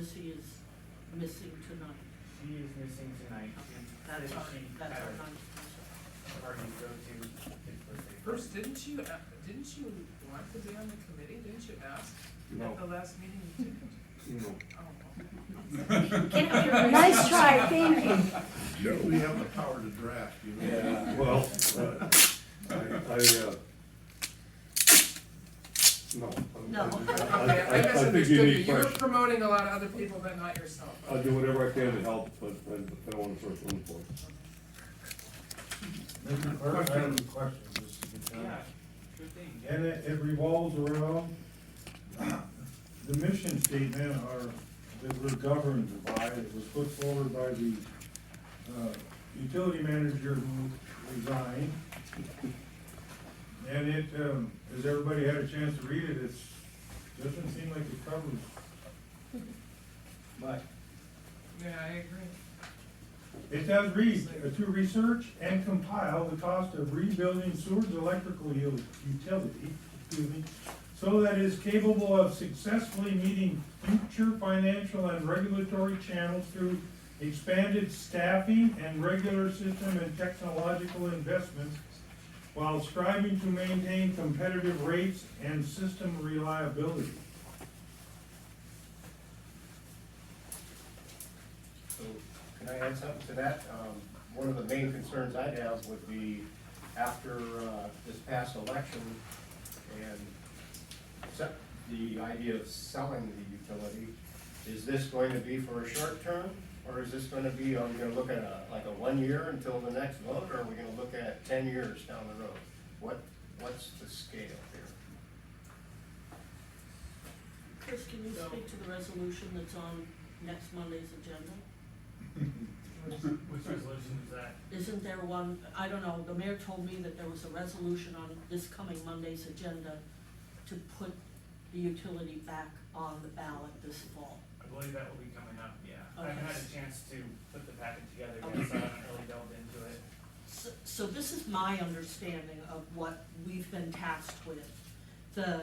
Missy is missing tonight. She is missing tonight. That's our, She that's had our a non-commissioned. party to go to his birthday. Bruce, didn't you want to be on the committee? Didn't you ask No. at the last meeting you didn't? No. Oh. Nice try, thank you. We have the power to draft, you know. Yeah, well, no. No. Okay, I I think misunderstood you you. need You were fresh. promoting a lot of other people, but not yourself. I'll do whatever I can to help, but I don't want to first one for it. Mr. Clerk, I have a question, just to get Yeah, done. good thing. And it revolves around the mission statement that we're governed by. It was put forward by the utility manager who resigned. And it, has everybody had a chance to read it? It doesn't seem like it covers. But Yeah, I agree. It does read, to research and compile the cost of rebuilding Seward's electrical utility, so that it is capable of successfully meeting future financial and regulatory channels through expanded staffing and regular system and technological investments, while striving to maintain competitive rates and system reliability. So, can I add something to that? One of the main concerns I'd have would be after, this past election and the idea of selling the utility, is this going to be for a short term? Or is this gonna be, are we gonna look at like a 1 year until the next vote, or are we gonna look at 10 years down the road? What's the scale here? Chris, can you speak to the resolution that's on next Monday's agenda? Which resolution is that? Isn't there one, I don't know, the mayor told me that there was a resolution on this coming Monday's agenda to put the utility back on the ballot this fall. I believe that will be coming up, yeah. I haven't Okay. had a chance to put the packet together Okay. yet, so I haven't really delved into it. So this is my understanding of what we've been tasked with. The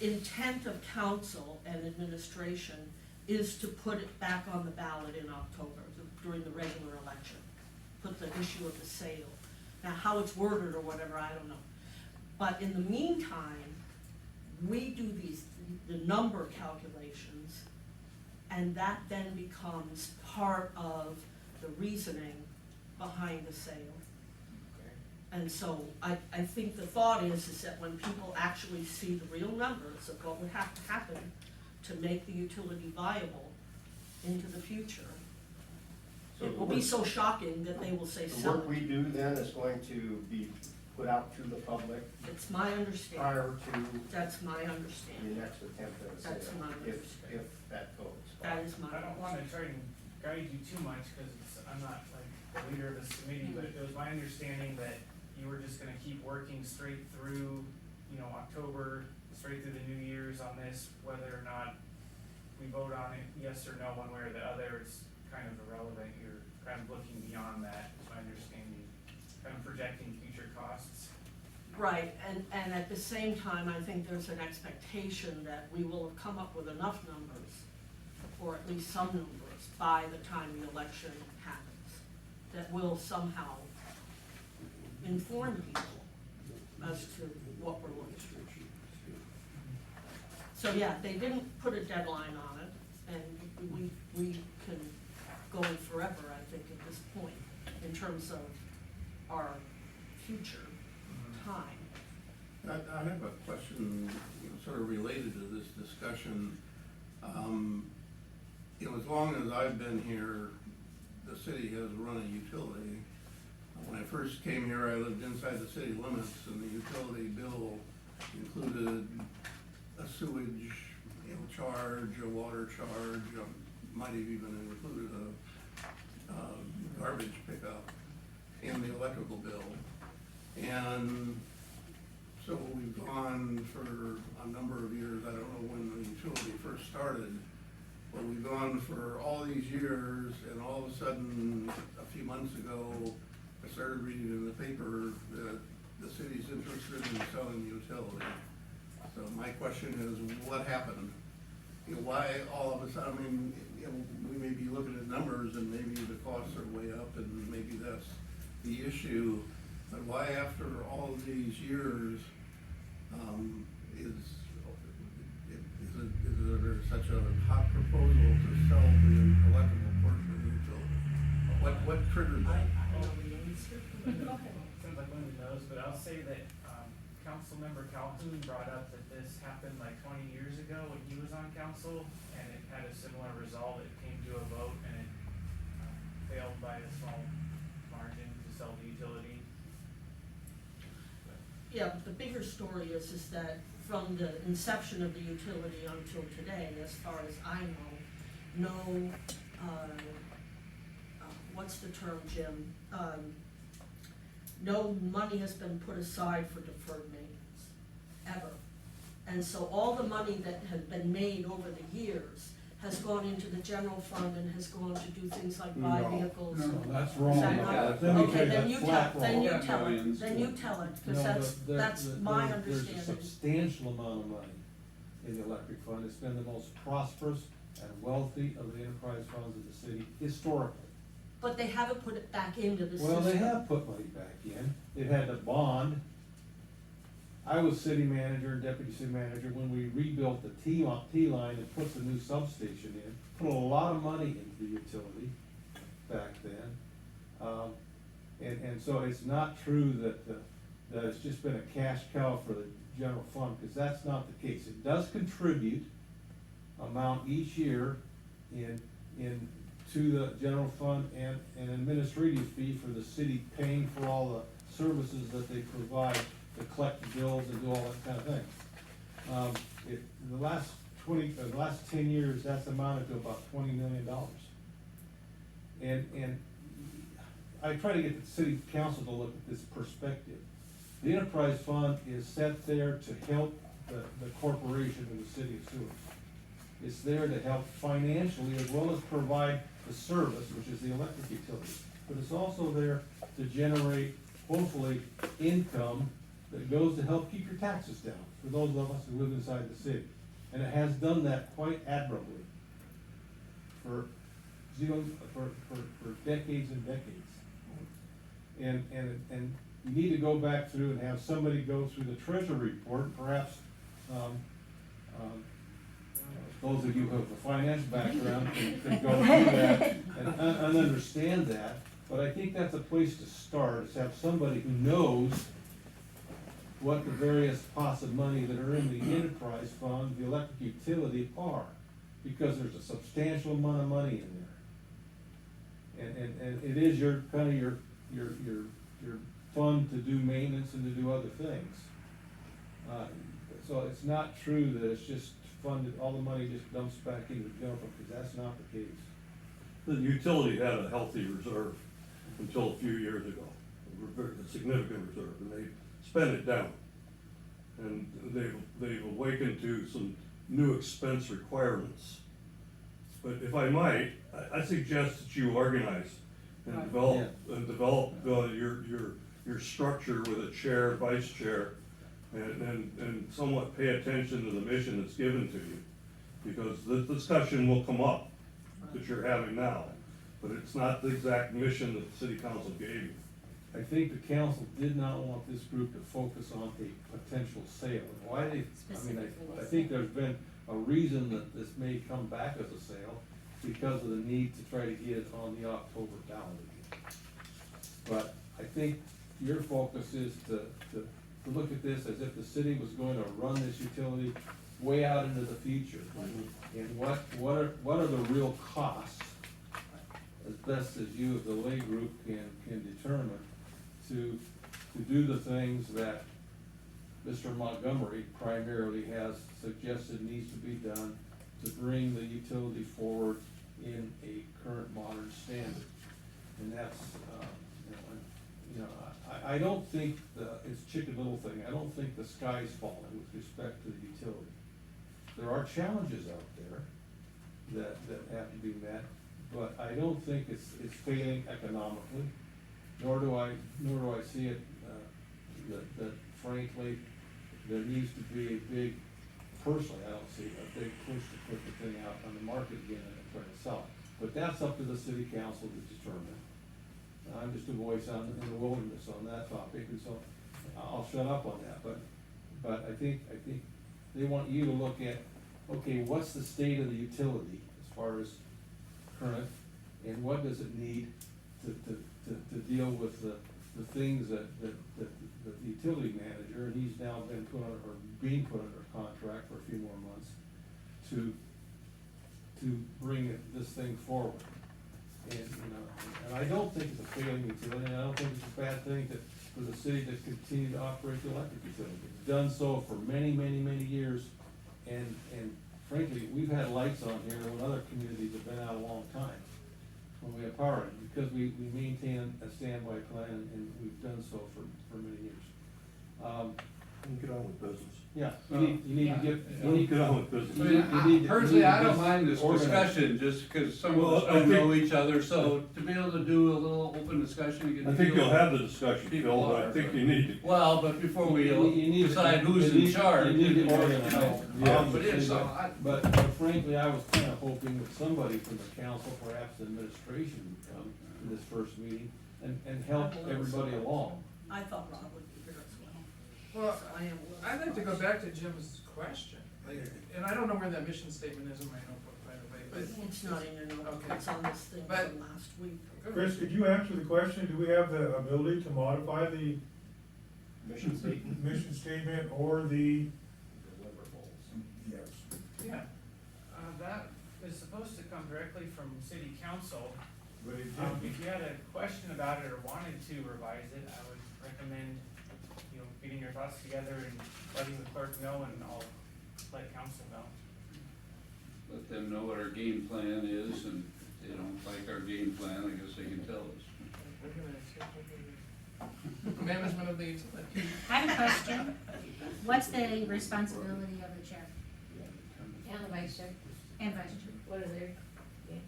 intent of council and administration is to put it back on the ballot in October, during the regular election. Put the issue of the sale. Now, how it's worded or whatever, I don't know. But in the meantime, we do the number calculations, and that then becomes part of the reasoning behind the sale. Okay. And so I think the thought is that when people actually see the real numbers of what would have to happen to make the utility viable into the future, So it will be so shocking that they will say The sell work we it. do then is going to be put out to the public It's my understanding, prior to that's my your understanding, next attempt at a sale, That's my if understanding. that goes. that is my I don't wanna try and guide you too much, cause I'm not like the leader of this committee, but it was my understanding that you were just gonna keep working straight through, October, straight through the New Year's on this, whether or not we vote on it, yes or no, one way or the other, it's kind of irrelevant, you're kind of looking beyond that, is my understanding, kind of projecting future costs. Right, and at the same time, I think there's an expectation that we will have come up with enough numbers, or at least some numbers, by the time the election happens, that will somehow inform people as to what we're looking for. So yeah, they didn't put a deadline on it, and we can go forever, I think, at this point, in terms of our future time. I have a question, sort of related to this discussion. As long as I've been here, the city has run a utility. When I first came here, I lived inside the city limits, and the utility bill included a sewage, charge, a water charge, might have even included a garbage pickup in the electrical bill. And so we've gone for a number of years, I don't know when the utility first started, but we've gone for all these years, and all of a sudden, a few months ago, I started reading in the paper that the city's interested in selling the utility. So my question is, what happened? you know, why all of a sudden, I mean, you know, we may be looking at numbers and maybe the costs are way up and maybe that's the issue. But why after all of these years, is there such a hot proposal to sell the electrical portion of the utility? What triggered I that? know the answer. Go ahead. Sounds like Linda knows, but I'll say that, Councilmember Calhoun brought up that this happened like 20 years ago when he was on council, and it had a similar result. It came to a vote and it failed by a small margin to sell the utility. Yeah, but the bigger story is that from the inception of the utility until today, as far as I know, no, what's the term, Jim? No money has been put aside for deferred maintenance, ever. And so all the money that has been made over the years has gone into the general fund and has gone to do things like buy No, vehicles. That's Is wrong. that not- Let me Okay, tell you, then that's you flat tell, then wrong. you Yeah, tell it, millions. then you tell it, No, because there- that's there- my there's a understanding. substantial amount of money in the electric fund. It's been the most prosperous and wealthy of the enterprise funds of the city historically. But they haven't put it back into the system. Well, they have put money back in. They've had to bond. I was city manager, deputy city manager, when we rebuilt the T line and put the new substation in, put a lot of money into the utility back then. And so it's not true that it's just been a cash cow for the general fund, because that's not the case. It does contribute amount each year to the general fund and an administrative fee for the city paying for all the services that they provide to collect the bills and do all that kind of thing. In the last 10 years, that's amounted to about $20 million. And I try to get the city council to look at this perspective. The enterprise fund is set there to help the corporation of the city of Seward. It's there to help financially as well as provide the service, which is the electric utility. But it's also there to generate, hopefully, income that goes to help keep your taxes down for those of us who live inside the city. And it has done that quite admirably for decades and decades. And you need to go back through and have somebody go through the treasury report, perhaps, those of you who have a finance background can go through that and understand that. But I think that's a place to start, is have somebody who knows what the various pots of money that are in the enterprise fund, the electric utility are, because there's a substantial amount of money in there. And it is your, kind of your fund to do maintenance and to do other things. So it's not true that it's just funded, all the money just dumps back into the general fund, because that's not the case. The utility had a healthy reserve until a few years ago, a significant reserve, and they spent it down. And they've awakened to some new expense requirements. But if I might, I suggest that you organize and develop your structure with a chair, vice chair, and somewhat pay attention to the mission that's given to you. Because the discussion will come up that you're having now, but it's not the exact mission that the city council gave you. I think the council did not want this group to focus on a potential sale. And why I think there's been a reason that this may come back as a sale, because of the need to try to get it on the October ballot again. But I think your focus is to look at this as if the city was going to run this utility way out into the future. And what are the real costs, as best as you as the lay group can determine, to do the things that Mr. Montgomery primarily has suggested needs to be done to bring the utility forward in a current modern standard. And that's, I don't think it's chicken little thing. I don't think the sky's falling with respect to the utility. There are challenges out there that have to be met, but I don't think it's failing economically, nor do I see it, that frankly, there needs to be a big personally, I don't see a big push to put the thing out on the market again and try to sell it. But that's up to the city council to determine. I'm just a voice in the wilderness on that topic, and so I'll shut up on that, but I think they want you to look at, okay, what's the state of the utility as far as current, and what does it need to deal with the things that the utility manager, and he's now been put on, or being put under contract for a few more months, to bring this thing forward. And, and I don't think it's a failing utility, and I don't think it's a bad thing for the city to continue to operate the electric utility. It's done so for many, many, many years, and frankly, we've had lights on here when other communities have been out a long time, when we have power, because we maintain a standby plan, and we've done so for many years. Get on with business. Yeah, you need to Get on with business. I mean, personally, I don't mind this organize. discussion, just because some of Well, us I don't think- know each other, so to be able to do a little open discussion, you I can think feel- you'll have the discussion, People Phil, but I are, think but- you need to. Well, but before we You need to- decide who's you in need- charge. you need to you know, organize. Yeah. But it's, But frankly, I was kinda hoping that somebody from the council, perhaps the administration, would come to this first meeting and help everybody along. I thought Rob would be here as well. Well, So I am a little I'd like to go surprised. back to Jim's question, and I don't know where that mission statement is in my notebook, by the way, but. It's not in your notebook, Okay. it's on this thing But- from last week. Chris, could you answer the question, do we have the ability to modify the Mission statement, mission statement or the, deliverables. yes, Yeah, that is supposed to come directly from city council. but it If you had a question about it or wanted to revise it, I would recommend, getting your thoughts together and letting the clerk know, and I'll let council know. Let them know what our game plan is, and if they don't like our game plan, I guess they can tell us. Management of the utility. I have a question. What's the responsibility of the chair And the vice chair, and vice chair? what are their?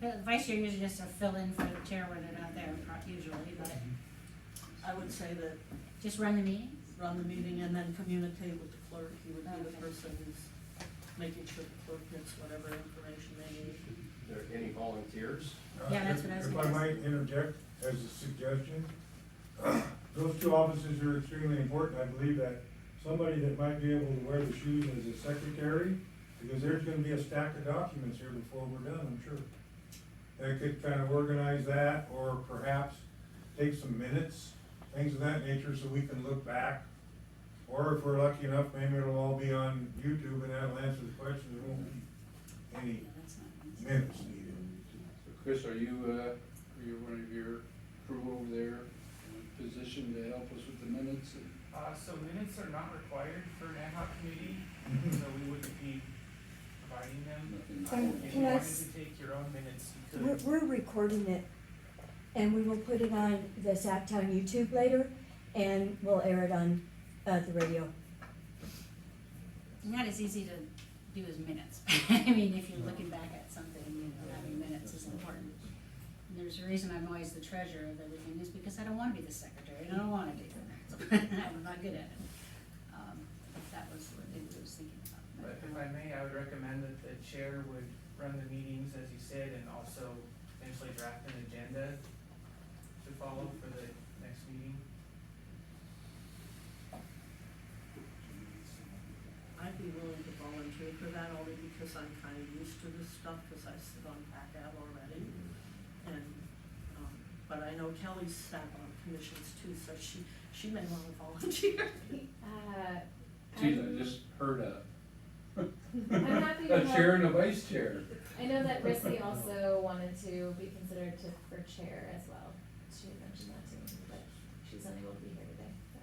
The vice chair usually just a fill-in for the chair when they're not there, usually, but I would say that just run the meetings? run the meeting and then communicate with the clerk. He would be the Okay. person who's making sure the clerk gets whatever information they need. There any volunteers? Yeah, that's what I was If gonna I say. might interject as a suggestion, those two offices are extremely important. I believe that somebody that might be able to wear the shoes as a secretary, because there's gonna be a stack of documents here before we're done, I'm sure. That could kind of organize that, or perhaps take some minutes, things of that nature, so we can look back. Or if we're lucky enough, maybe it'll all be on YouTube and that'll answer the questions. There won't be any Yeah, that's not nice. minutes needed. So Chris, are you one of your crew over there in a position to help us with the minutes? So minutes are not required for an ad hoc committee, so we wouldn't be providing them. If you wanted Plus- to take your own minutes, you We're, could. we're recording it, and we will put it on the Sacktown YouTube later, and we'll air it on, the radio. Not as easy to do as minutes. I mean, if you're looking back at something, having minutes is important. And there's a reason I'm always the treasurer of everything, is because I don't wanna be the secretary, and I don't wanna do that. I'm not good at it. That was what I was thinking about. But if I may, I would recommend that the chair would run the meetings, as you said, and also potentially draft an agenda to follow for the next meeting. I'd be willing to volunteer for that only because I'm kind of used to this stuff, because I sit on PACAB already. And, but I know Kelly's sat on commissions too, so she may want to volunteer. Geez, I just heard I'm happy to a help. chair and a vice chair. I know that Rissy also wanted to be considered for chair as well. She had mentioned that to me, but she's unable to be here today, so.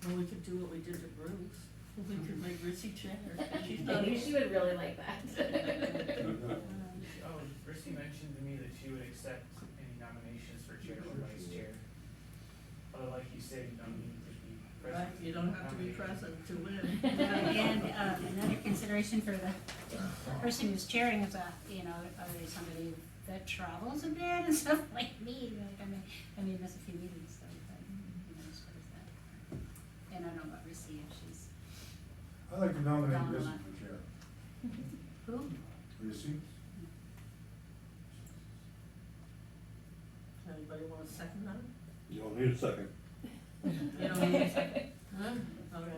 Well, we could do what we did to Bruce. We could make Rissy chair. She's not Maybe she would really like that. Oh, Chrissy mentioned to me that she would accept any nominations for chair or vice chair. Although like you said, you don't need to be present. Right, you don't have to be present to win. And, another consideration for the person who's chairing is somebody that travels a bit and stuff like me, like I may miss a few meetings, so, but, as far as that. and I don't know about Rissy if she's, I'd like to nominate Down the Rissy line. for chair. who? Rissy? Anybody want a second that? You don't need a second. You don't need a second? Huh? Okay.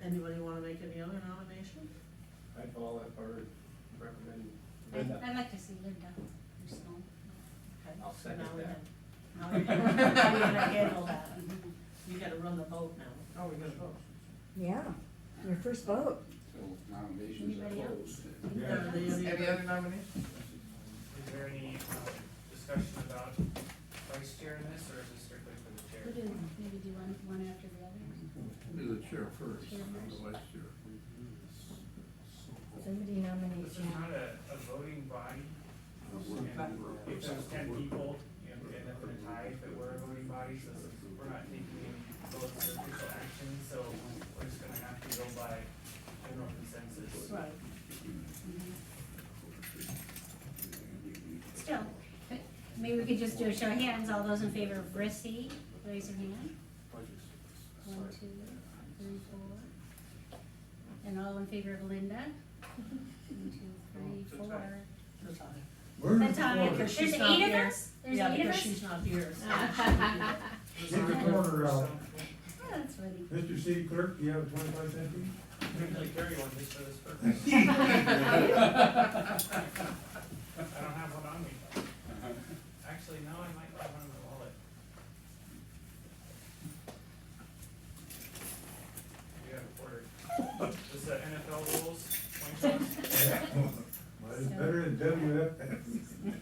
Anybody wanna make any other nomination? I'd follow that or recommend Linda. I'd like to see Linda, personally. Okay, I'll so second now we that. have- Now we're gonna handle that. You gotta run the vote now. Oh, we gotta vote. Yeah, your first vote. So nominations are Anybody closed. Yeah. Any other nominations? Is there any, discussion about vice chair in this, or is this strictly for the chair? Who do, maybe do one after the other? Do the chair first, Chair and first. the vice chair. Somebody nominate This you. is not a voting body, and if there's 10 people, you know, we end up in a tie if it were a voting body, so we're not taking any votes or official action, so we're just gonna have to go by general consensus. Right. Still, maybe we could just do a show of hands, all those in favor of Rissy, raise your hand. 1, 2, 3, 4. And all in favor of Linda? 1, 2, 3, 4. That's fine. Where's the That's all. corner? Because There's she's not 8 of here. us? There's Yeah, 8 of because us? she's not here, so. Get the corner out. Oh, that's funny. Mr. City Clerk, do you have a 25-cent piece? We usually carry one just for this purpose. I don't have one on me. Actually, no, I might have one in my wallet. We have a quarter. This is the NFL rules, point toss. Well, it's better than WF. Do you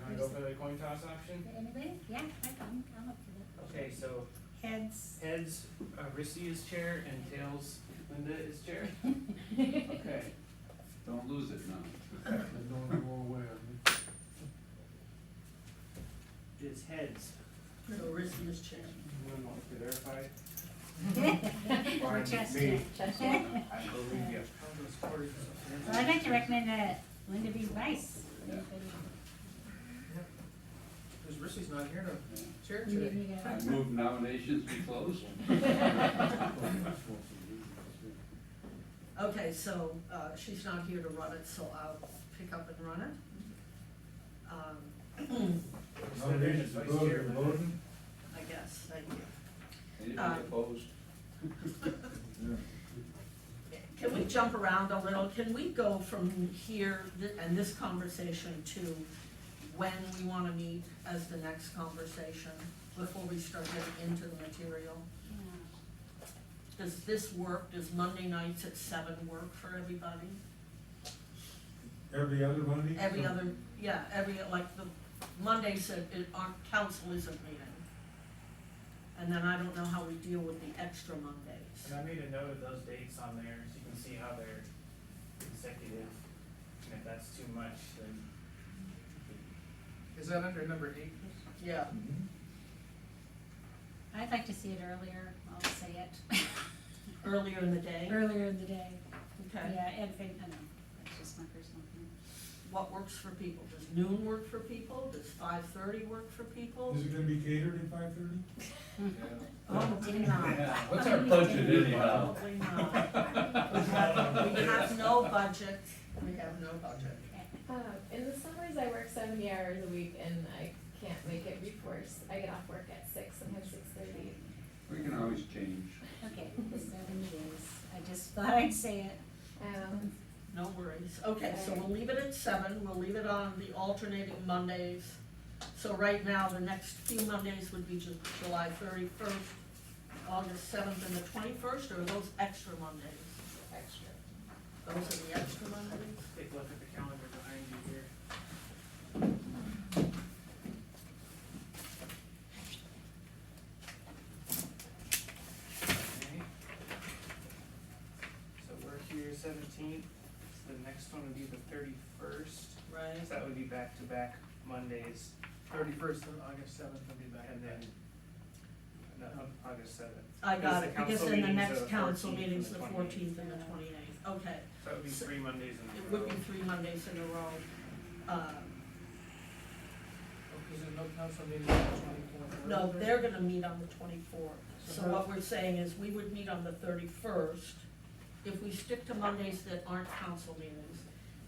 wanna go for the coin toss option? Anybody? Yeah, I'm up for Okay, so that. Heads. heads, Rissy is chair, and tails, Linda is chair. Okay. Don't lose it now. Don't go away on me. It is heads. So Rissy is chair. Anyone want to verify? Or chest Me. check. I believe you. Well, I'd like to recommend that Linda be vice. Yeah. Because Rissy's not here to chair You- today. you I got- move nominations be closed. Okay, so, she's not here to run it, so I'll pick up and run it. Nominations are closed, you're voting. I guess, thank you. Anybody opposed? Can we jump around a little? Can we go from here and this conversation to when we wanna meet as the next conversation before we start getting into the material? Yeah. Does this work? Does Monday nights at 7 work for everybody? Every other Monday? Every other, yeah, like the Mondays that our council isn't meeting. And then I don't know how we deal with the extra Mondays. And I made a note of those dates on there, so you can see how they're consecutive, and if that's too much, then Is that under number 8? Yeah, Mhm. I'd like to see it earlier, I'll say it. earlier in the day. Earlier in the day. Okay. Yeah, and I don't know, that's just my personal opinion. What works for people? Does noon work for people? Does 5:30 work for people? Is it gonna be catered at 5:30? Probably not. What's our budget anyhow? Probably not. We have no budget. We have no budget. In the summers, I work 70 hours a week and I can't make it before, I get off work at 6, sometimes 6:30. We can always change. Okay, 7 days, I just thought I'd say it. No worries. Okay, so we'll leave it at 7. We'll leave it on the alternating Mondays. So right now, the next few Mondays would be just July 31st, August 7th, and the 21st, or are those extra Mondays? Extra. Those are the extra Mondays? take a look at the calendar behind you here. Okay. So we're here 17th, so the next one would be the 31st, Right. so that would be back-to-back Mondays, 31st of August 7th will be back. and then, no, August 7th. I got Because it, the because council then the meetings are next the council 14th meeting's and the the 14th and the 28th. Okay. So that would be So- 3 Mondays in a row. It would be 3 Mondays in a row. Is there no council meeting on the 24th? No, they're gonna meet on the 24th. So what we're saying is we would meet on the 31st. If we stick to Mondays that aren't council meetings,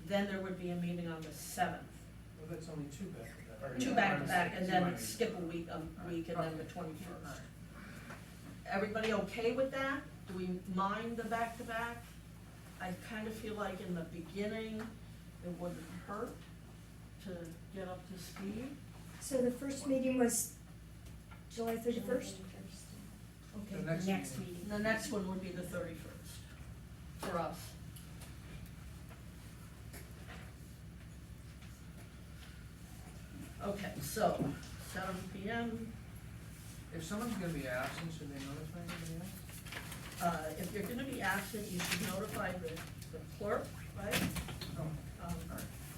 then there would be a meeting on the 7th. Well, that's only two back-to-back. Or- Two Yeah, back to back, and then Mondays. skip a week and then the Okay. 21st. Everybody okay with that? Do we mind the back to back? I kind of feel like in the beginning, it wouldn't hurt to get up to speed. So the first meeting was July 31st? The Okay. next meeting. The next one would be the 31st for us. Okay, so 7 p.m. If someone's gonna be absent, should they notify anybody else? If you're gonna be absent, you should notify the clerk, right? Oh,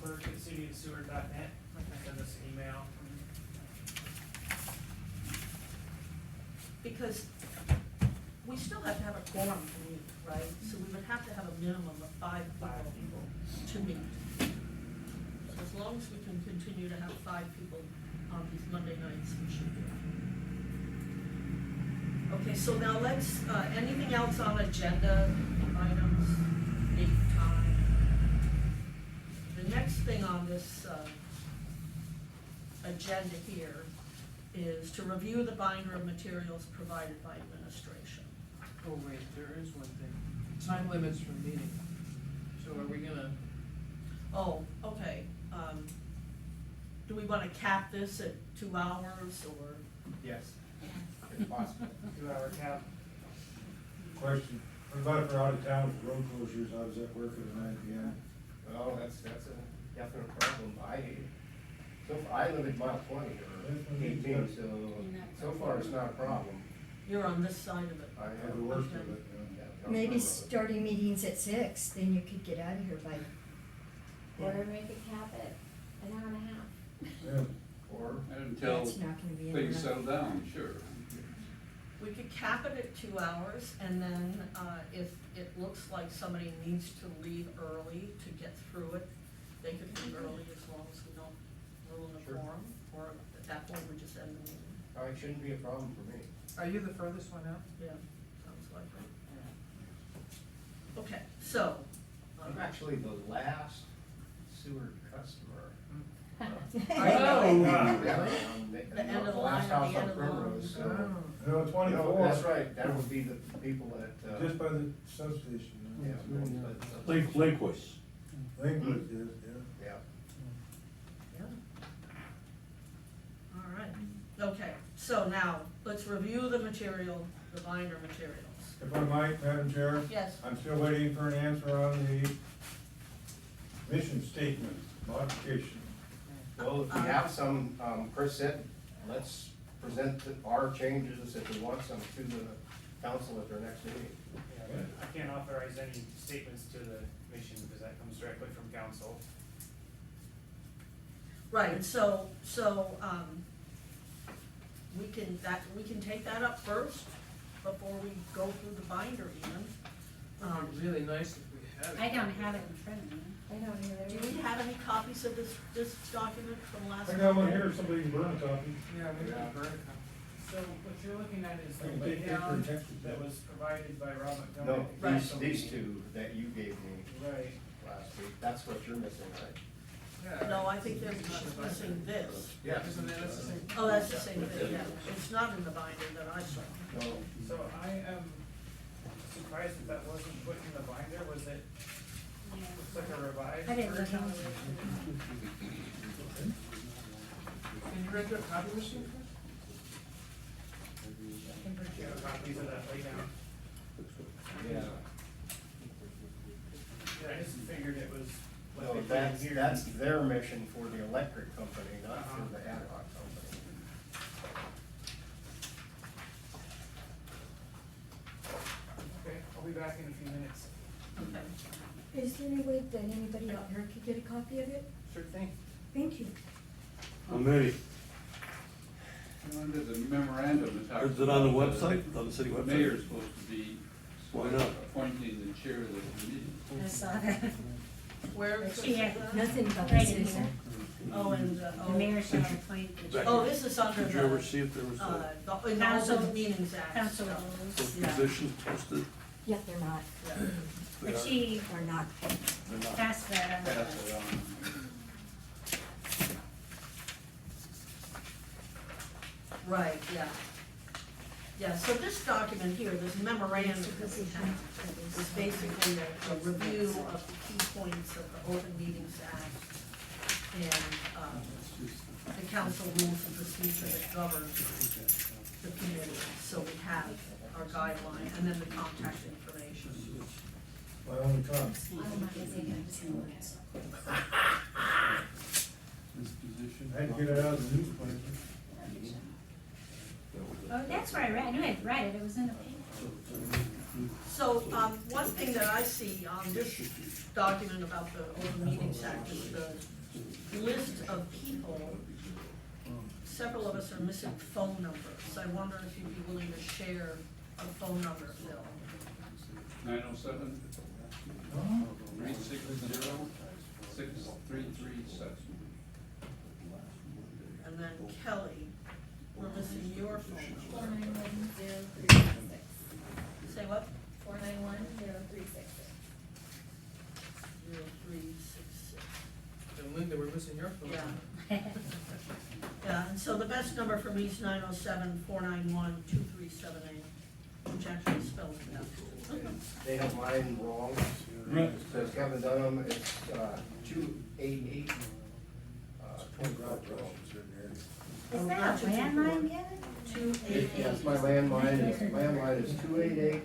clerk@cityandseward.net, send us an email. Because we still have to have a quorum to meet, right? So we would have to have a minimum of 5 people to meet. So as long as we can continue to have 5 people on these Monday nights, we should be. Okay, so now let's, anything else on agenda items, date, time? The next thing on this, agenda here is to review the binder of materials provided by administration. Oh, wait, there is one thing. Time limits for meeting. So are we gonna, Oh, okay, do we wanna cap this at 2 hours, or? Yes, if possible. 2-hour cap. Question, what about if we're out of town for road closures, how does that work at 9 p.m.? Well, that's a definite problem. I live at mile 20 or 18, so far it's not a problem. You're on this side of it. I Have have the worst of Okay. it, yeah. Maybe starting meetings at 6, then you could get out of here by, Or make it cap it an hour and a half. Yeah. Or, Until that's not gonna be things enough. settle down, sure. We could cap it at 2 hours, and then, if it looks like somebody needs to leave early to get through it, they could leave early as long as we don't ruin the Sure. forum, or at that point, we just end the meeting. it shouldn't be a problem for me. are you the furthest one out? Yeah, sounds like it. Okay, so. I'm actually the last Seward customer. I know. The end of the line, Last house the end on of the line. Primrose, so. No, No, 24. that's right, that would be the people that, Just by the substation. yeah. Linquist. Linwood is, yeah. Yeah. Yeah. All right, okay, so now, let's review the material, the binder materials. If I might, Madam Chair? Yes, I'm still waiting for an answer on the mission statement modification. Well, if we have some, Chris said, let's present our changes if we want some to the council at their next meeting. Yeah, but I can't authorize any statements to the mission because that comes directly from council. right, so, we can take that up first, before we go through the binder even. It'd be really nice if we had it. I don't have it in front of me. I don't either. Do we have any copies of this document from last? I got one here, somebody can burn a copy. Yeah, we Yeah. could burn a copy. So what you're looking at is I the can take picture laydown and text it. that was provided by Rob No, McDonough. Right. these two that you gave me Right. last week, that's what you're missing, right? Yeah. No, I think she's missing this. Yeah. Isn't that the same? Oh, that's the same thing, yeah, it's not in the binder that I saw. No, So I am surprised that that wasn't put in the binder. Was it, looks like a revised I didn't look version? on Can you rent a copy machine for us? Do you have copies of that laydown? yeah. Yeah, I just figured it was what No, they put in that's, here. that's their mission for the electric company, not for the Ad-hoc company. Okay, I'll be back in a few minutes. Okay. Is there any way that anybody out here could get a copy of it? Sure thing. Thank you. How many? Under the memorandum, it talks Is it on the about website, on the city The website? mayor's supposed to be Why not? appointing the chair of the committee. I saw that. Where? But she had- Nothing about Right this, in is there? here. Oh, and, The mayor shall appoint the oh, this is under Did you ever the, see if there was a in the Council- Open Meetings Act. council stuff. rules. those Yeah. positions posted? Yeah, they're not, Yeah. But she they're not. passed that on. to Pass us. it on. Right, yeah. Yeah, so this document here, this memorandum that we have, is basically a review of the key points of the Open Meetings Act and, the council rules and procedure that govern the committee. So we have our guideline and then the contact information. My only comment. This position. I had to get it out of the newspaper. Oh, that's where I read, I knew I'd read it, it was in the paper. So, one thing that I see on this document about the Open Meetings Act is the list of people. Several of us are missing phone numbers. I wonder if you'd be willing to share a phone number, Phil. 907 Huh? 360 6337. And then Kelly, we're missing your phone number. 491-0366. Say what? 491-0366. 0366. And Linda, we're missing your phone. Yeah. Yeah, and so the best number for me is 907-491-2378, which actually spells it out. They have mine wrong. It says Kevin Dunham, it's 288, 2412. Is that a landline, Kevin? 288. Yes, my landline is 288-2412.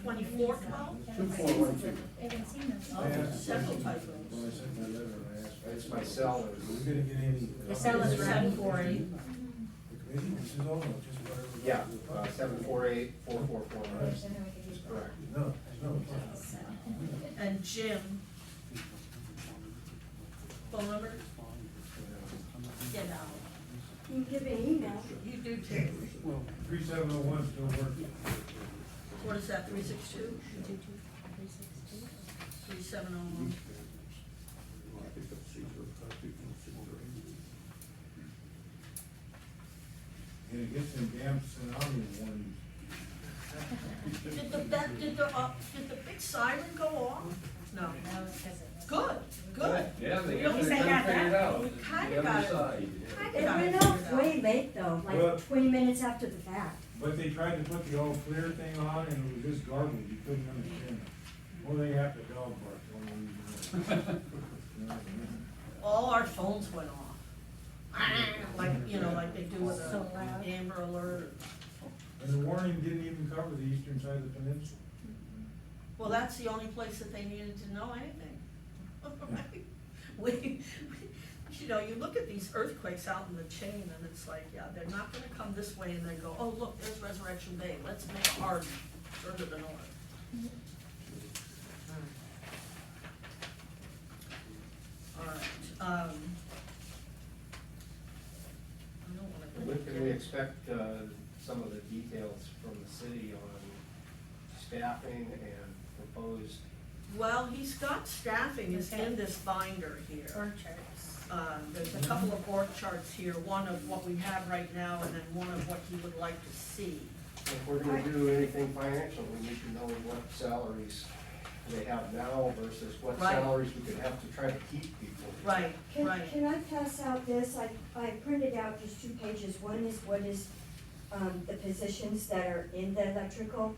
2412? 2412. I haven't seen those. Oh, there's several typos. When I sent my letter, I asked, It's my cell. are we gonna get any? The cell is right. 748. The committee, this is all, just whatever. Yeah, 748-4449. Correct. No, no. And Jim. Phone number? Get out. You can give an email. You do too. 3701 still working. What is that, 362? 3701. And it gets them damn tsunami warnings. Did the big siren go off? No. No, because it was. Good, good. Yeah, they We got almost they got got figured that. out. We The kinda other got it. side. It went off way late though, Well- like 20 minutes after the fact. But they tried to put the all clear thing on and it was just garbled, you couldn't understand it. Well, they have to dog bark, the only reason why. All our phones went off. Like, like they do with So a loud. Amber Alert. And the warning didn't even cover the eastern side of the peninsula. Well, that's the only place that they needed to know anything. We, you look at these earthquakes out in the chain and it's like, yeah, they're not gonna come this way and then go, oh, look, there's Resurrection Bay, let's make a hard turn to the north. All right, I don't wanna. When can we expect some of the details from the city on staffing and proposed? Well, he's got staffing is in this binder here. Org charts. There's a couple of org charts here, one of what we have right now and then one of what he would like to see. If we're gonna do anything financial, we need to know what salaries they have now versus what Right. salaries we could have to try to keep people. Right, Can I pass out this? I printed out just 2 pages. One is what is, the positions that are in the electrical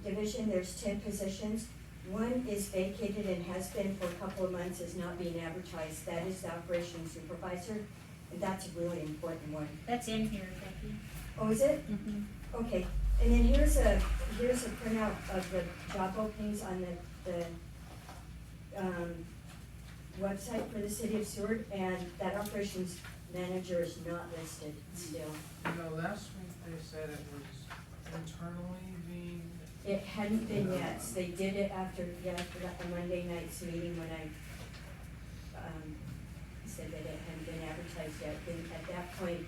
division. There's 10 positions. One is vacated and has been for a couple of months, is not being advertised. That is the operations supervisor, and that's a really important one. That's in here, Becky. Oh, is it? Mhm. Okay, and then here's a printout of the job openings on the website for the city of Seward, and that operations manager is not listed still. Last week they said it was internally being, It hadn't been yet, so they did it after a Monday night's meeting when I, said that it hadn't been advertised yet. Then at that point,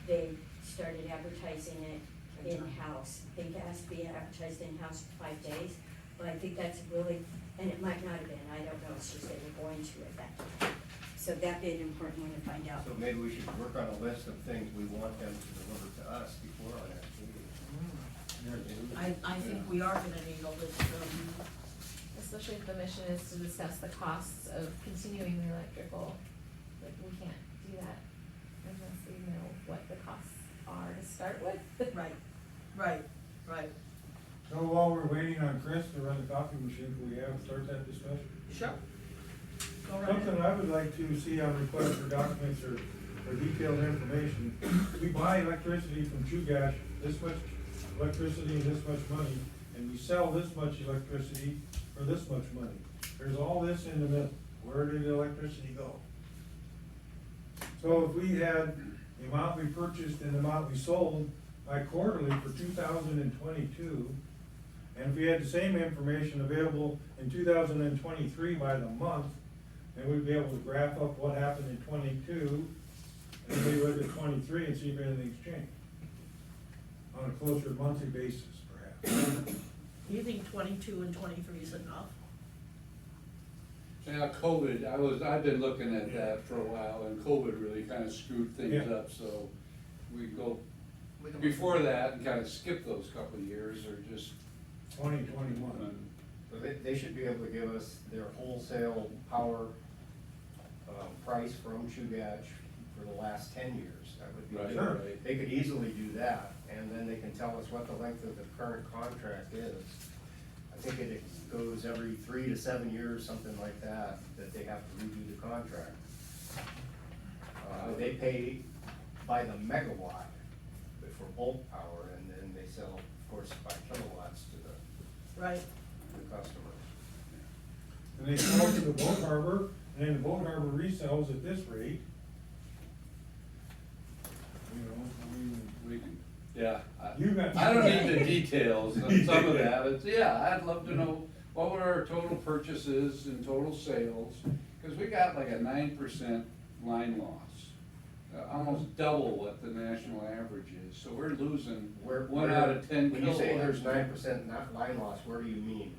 they started advertising it in-house. I think it has to be advertised in-house for 5 days, Well, I think that's really, and it might not have been, I don't know, it's just they were going to at that time. So that'd be an important one to find out. So maybe we should work on a list of things we want them to deliver to us before our next meeting. I think we are gonna need a list of, Especially if the mission is to discuss the costs of continuing the electrical, like, we can't do that unless we know what the costs are to start with. right. So while we're waiting on Chris to run the coffee machine, can we start that discussion? Sure. Go right Something ahead. I would like to see on request for documents or detailed information. We buy electricity from Chugash, this much electricity and this much money, and we sell this much electricity for this much money. There's all this in the middle. Where did the electricity go? So if we had the amount we purchased and the amount we sold by quarterly for 2022, and if we had the same information available in 2023 by the month, then we'd be able to graph up what happened in 22, and we look at 23 and see if anything's changed. On a closer monthly basis, perhaps. You think 22 and 23 is enough? Yeah, COVID, I've been looking at that for a while, and COVID really kind of screwed things Yeah. up, so we go before that and kind of skip those couple of years, or just. 2021. So they should be able to give us their wholesale power, price from Chugach for the last 10 years. That would be Right, good. Sure. right. They could easily do that, and then they can tell us what the length of the current contract is. I think it goes every 3 to 7 years, something like that, that they have to redo the contract. They pay by the megawatt for bulk power, and then they sell, of course, by kilowatts to Right. the customers. And they sell to the boat harbor, and then the boat harbor resells at this rate. You know, I mean, We can, yeah. You got- I don't need the details on some of that, it's, yeah, I'd love to know what were our total purchases and total sales, cause we got like a 9% line loss. Almost double what the national average is, so we're losing Where- 1 out of 10 When you say kilowatts. there's 9% not line loss, where do you mean?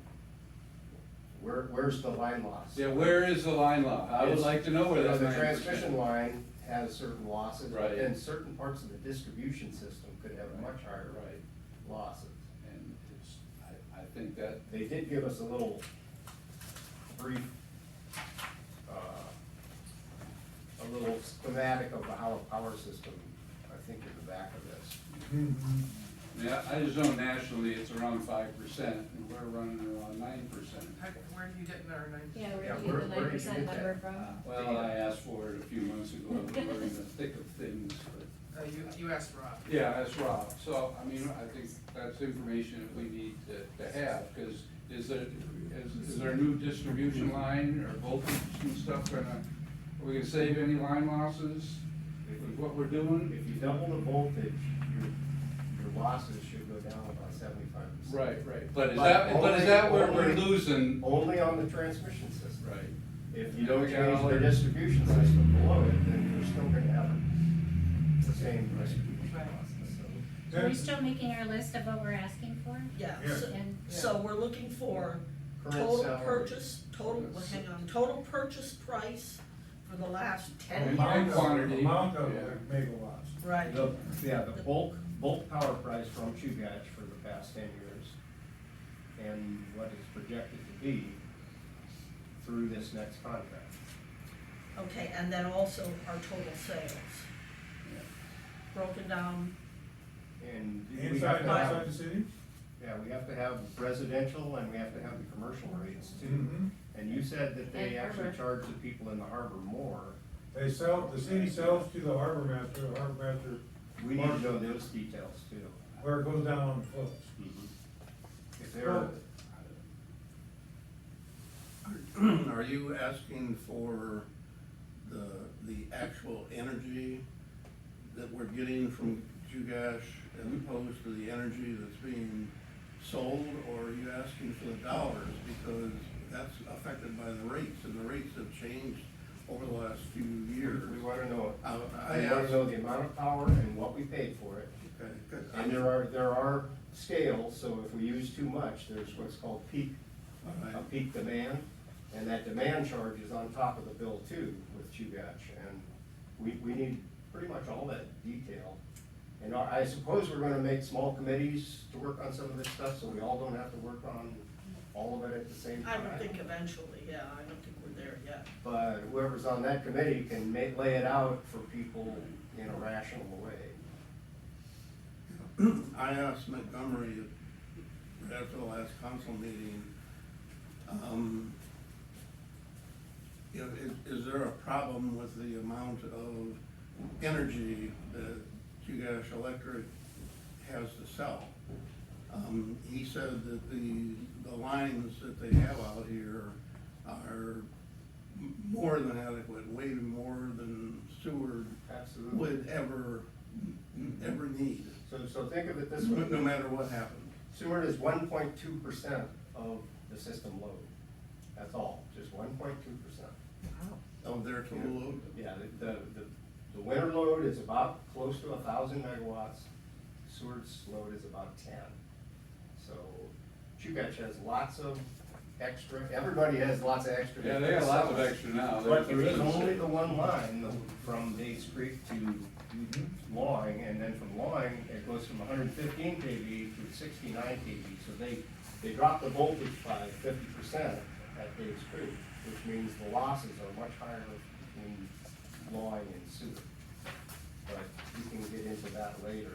Where's the line loss? Yeah, where is the line loss? I would It's- like to know where that The 9%. transmission line has certain losses, but Right. then certain parts of the distribution system could have much higher Right, losses. and it's, I think that, They did give us a little brief, a little schematic of how a power system, I think, in the back of this. mhm. yeah, I just know nationally it's around 5%, and we're running around 9%. Where are you getting our nine? Yeah, where Yeah, do you where- get the where 9% did you get number that? from? Well, I asked for it a few months ago, we were in the thick of things, but, You asked Rob. yeah, that's Rob. So, I mean, I think that's information that we need to have, because is there a new distribution line or voltage and stuff are we gonna save any line losses with what we're doing? If you double the voltage, your losses should go down about 75%. Right, but is But that where only- we're losing? Only on the transmission system. Right. If you don't We got change all the our- distribution system below it, then you're still gonna have the same distribution Right. losses, so. Are we still making our list of what we're asking for? Yeah, Yeah. so, And so we're looking for Current total salary. purchase, hang on, total purchase price for the last 10 Amount years. quantity. Amount of Yeah. megawatts. Right, The bulk power price from Chugach for the past 10 years, and what is projected to be through this next contract. okay, and then also our total sales. Broken down, And we have Inside to and outside the have, city? yeah, we have to have residential and we have to have the commercial rates too. Mhm. And you said that they And actually harbor. charge the people in the harbor more. They sell, the city sells to the harbor master We need to know those details too. where it goes down on the floats. If they're, Are you asking for the actual energy that we're getting from Chugash as opposed to the energy that's being sold, or are you asking for the dollars? Because that's affected by the rates, and the rates have changed over the last few years. we wanna know, I we wanna asked, know the amount of power and what we paid for it. okay, 'cause And there are scales, so if we use too much, there's what's called peak a peak demand, and that demand charge is on top of the bill too with Chugach, and we need pretty much all that detail. And I suppose we're gonna make small committees to work on some of this stuff, so we all don't have to work on all of it at the same I time. would think eventually, yeah, I don't think we're there yet. But whoever's on that committee can lay it out for people in a rational way. I asked Montgomery after the last council meeting, you know, is there a problem with the amount of energy that Chugach Electric has to sell? He said that the lines that they have out here are more than adequate, way more than Seward Absolutely. would ever need, So think of it this way. no matter what happened. Seward is 1.2% of the system load. That's all, just 1.2%. Of their total load? Yeah, the winter load is about close to 1,000 megawatts. Seward's load is about 10. So Chugach has lots of extra, everybody has lots of extra. Yeah, they got lots of extra now. But there is only the one line from Dates Creek to Lawing, and then from Lawing, it goes from 115 kV to 69 kV. So they drop the voltage by 50% at Dates Creek, which means the losses are much higher in Lawing and Seward. But we can get into that later.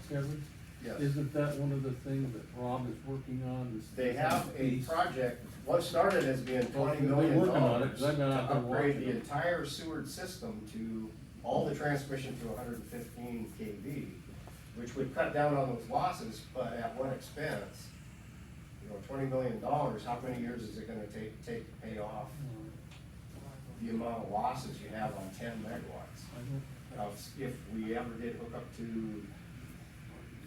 Kevin, Yes. isn't that one of the things that Rob is working on? is- They have a project, what started as being $20 million They're working on it, 'cause I've been out to there upgrade watching the it. entire Seward system to all the transmission to 115 kV, which would cut down on those losses, but at what expense? You know, $20 million, how many years is it gonna take to pay off the amount of losses you have on 10 megawatts? Now, if we ever did hook up to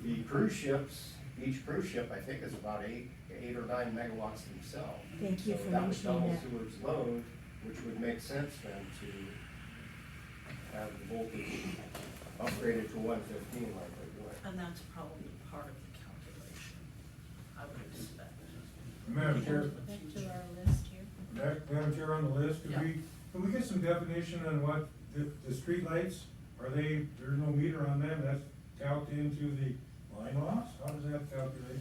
the cruise ships, each cruise ship, I think, is about eight or 9 megawatts themselves. Thank you So for that would mentioning double that. Seward's load, which would make sense then to have the voltage upgraded to 115 like they're doing. And that's probably part of the calculation, I would expect. Madam Chair, Back to our list here. Madam Chair, on the list, Yeah. could we get some definition on what the streetlights, there's no meter on them, that's calculated into the line loss? How does that calculate?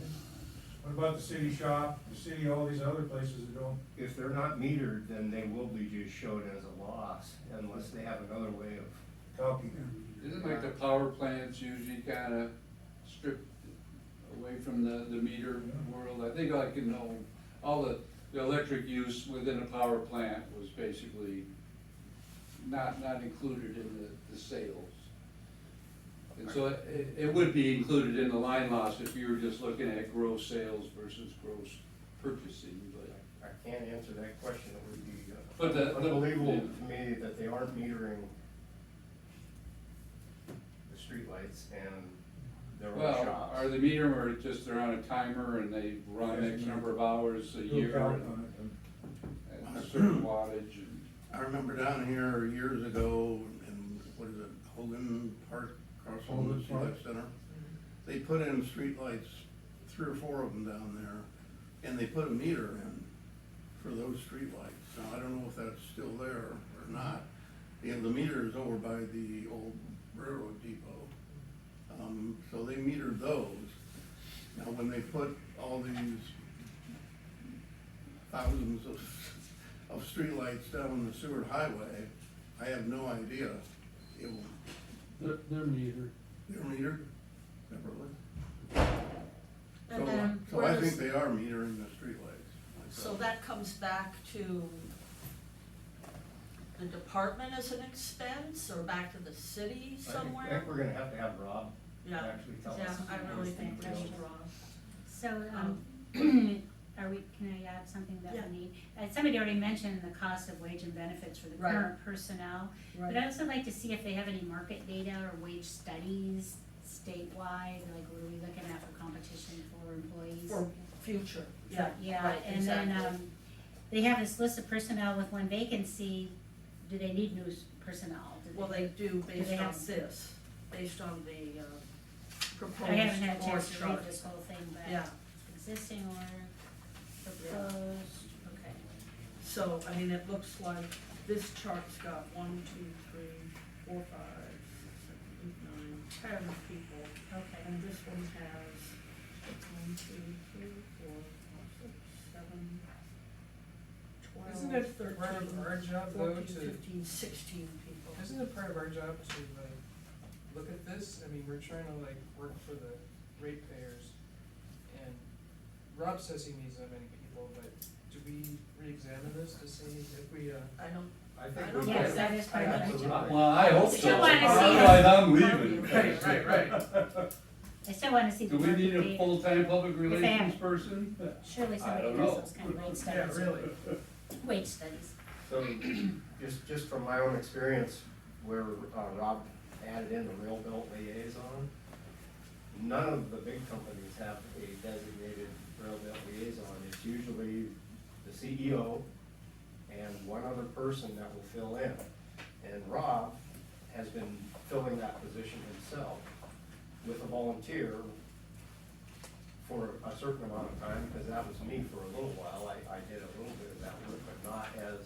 What about the city shop, the city, all these other places that don't? If they're not metered, then they will be just showed as a loss unless they have another way of. Copy. Isn't like the power plants usually kinda stripped away from the meter world? I think like, you know, all the electric use within a power plant was basically not included in the sales. And so it would be included in the line loss if you were just looking at gross sales versus gross purchasing, but. I can't answer that question, it would be But the- unbelievable to me that they aren't metering the streetlights and their own Well, shops. are they meter or just they're on a timer and they run X number of hours a year Count and on it. at a certain wattage and. I remember down here years ago, in, what is it, Hogan Park, across from the Hogan Park. Civic Center. They put in streetlights, 3 or 4 of them down there, and they put a meter in for those streetlights. Now, I don't know if that's still there or not. And the meter is over by the old railroad depot. So they metered those. Now, when they put all these thousands of streetlights down the Seward Highway, I have no idea. It will, They're metered. they're metered separately. And then So where I does, think they are metering the streetlights. so that comes back to the department as an expense, or back to the city I somewhere? think we're gonna have to have Rob Yeah, actually tell yeah, us. I really think we should, Rob. So, can I add something that Yeah. we need? Somebody already mentioned the cost of wage and benefits for the Right. current personnel. But I'd also like to see if they have any market data or wage studies statewide, like what are we looking at for competition for employees? For future, yeah, Yeah, right, and then, exactly. they have this list of personnel with one vacancy. Do they need new personnel? Do Well, they do based they on have- this, based on the proposed I haven't had a org chance to chart. read this whole thing, but Yeah. existing org, Proposed, okay. So, I mean, it looks like this chart's got 1, 2, 3, 4, 5, 6, 7, 8, 9, 10 people. Okay. And this one has 1, 2, 3, 4, 5, 6, 7, 12, Isn't it part 13, of our job though 14, to, 15, 16 people. isn't it part of our job to like, look at this? I mean, we're trying to like work for the ratepayers. And Rob says he needs that many people, but do we re-examine this to see if we, I don't, I I think don't we know. Yes, can. that is part of our Absolutely. job. Well, I hope Still so, wanna see us. otherwise I'm leaving. right. I still wanna see the Do we work need that a they- full-time public fan. relations person? Surely I somebody don't does know. those kind of rate Yeah, studies. really. Wage studies. So, just from my own experience, where Rob added in the rail belt liaison, none of the big companies have a designated rail belt liaison. It's usually the CEO and one other person that will fill in. And Rob has been filling that position himself with a volunteer for a certain amount of time, because that was me for a little while. I did a little bit of that work, but not as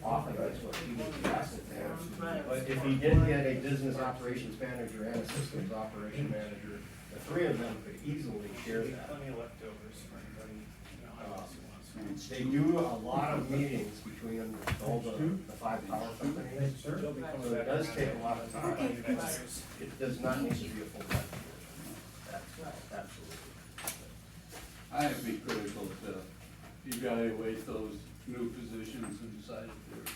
often as what he was asked to have. Right. But if he did get a business operations manager and a systems operation manager, the three of them could easily share that. Plenty of leftovers for anybody, you know, wants. They do a lot of meetings between all the five power companies, Thanks, sir. They'll become so it does take a lot of time. extras. It does not need to be a full-time position. That's absolutely. I think it'd be critical to evaluate those new positions and decide if they're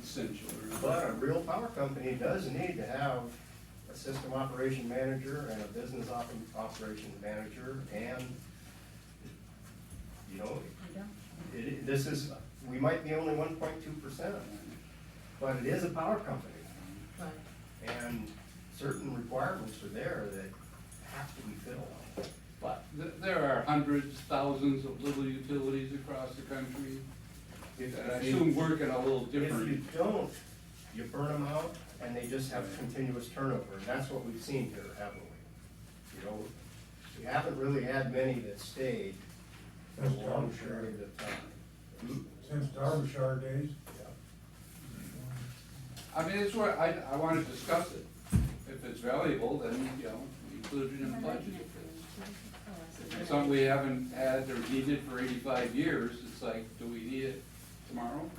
essential or not. But a real power company does need to have a system operation manager and a business operations manager, and, you know, You don't? this is, we might be only 1.2%, but it is a power company, right. and certain requirements are there that have to be filled. But there are hundreds, thousands of little utilities across the country, and I assume work in a little If you different. don't, you burn them out, and they just have continuous turnover, and that's what we've seen here, haven't we? You know, we haven't really had many that stayed for a long period of time. Since Derbyshire days. I mean, it's where, I wanna discuss it. If it's valuable, then, you know, include it in the budget. If it's something we haven't had or needed for 85 years, it's like, do we need it tomorrow?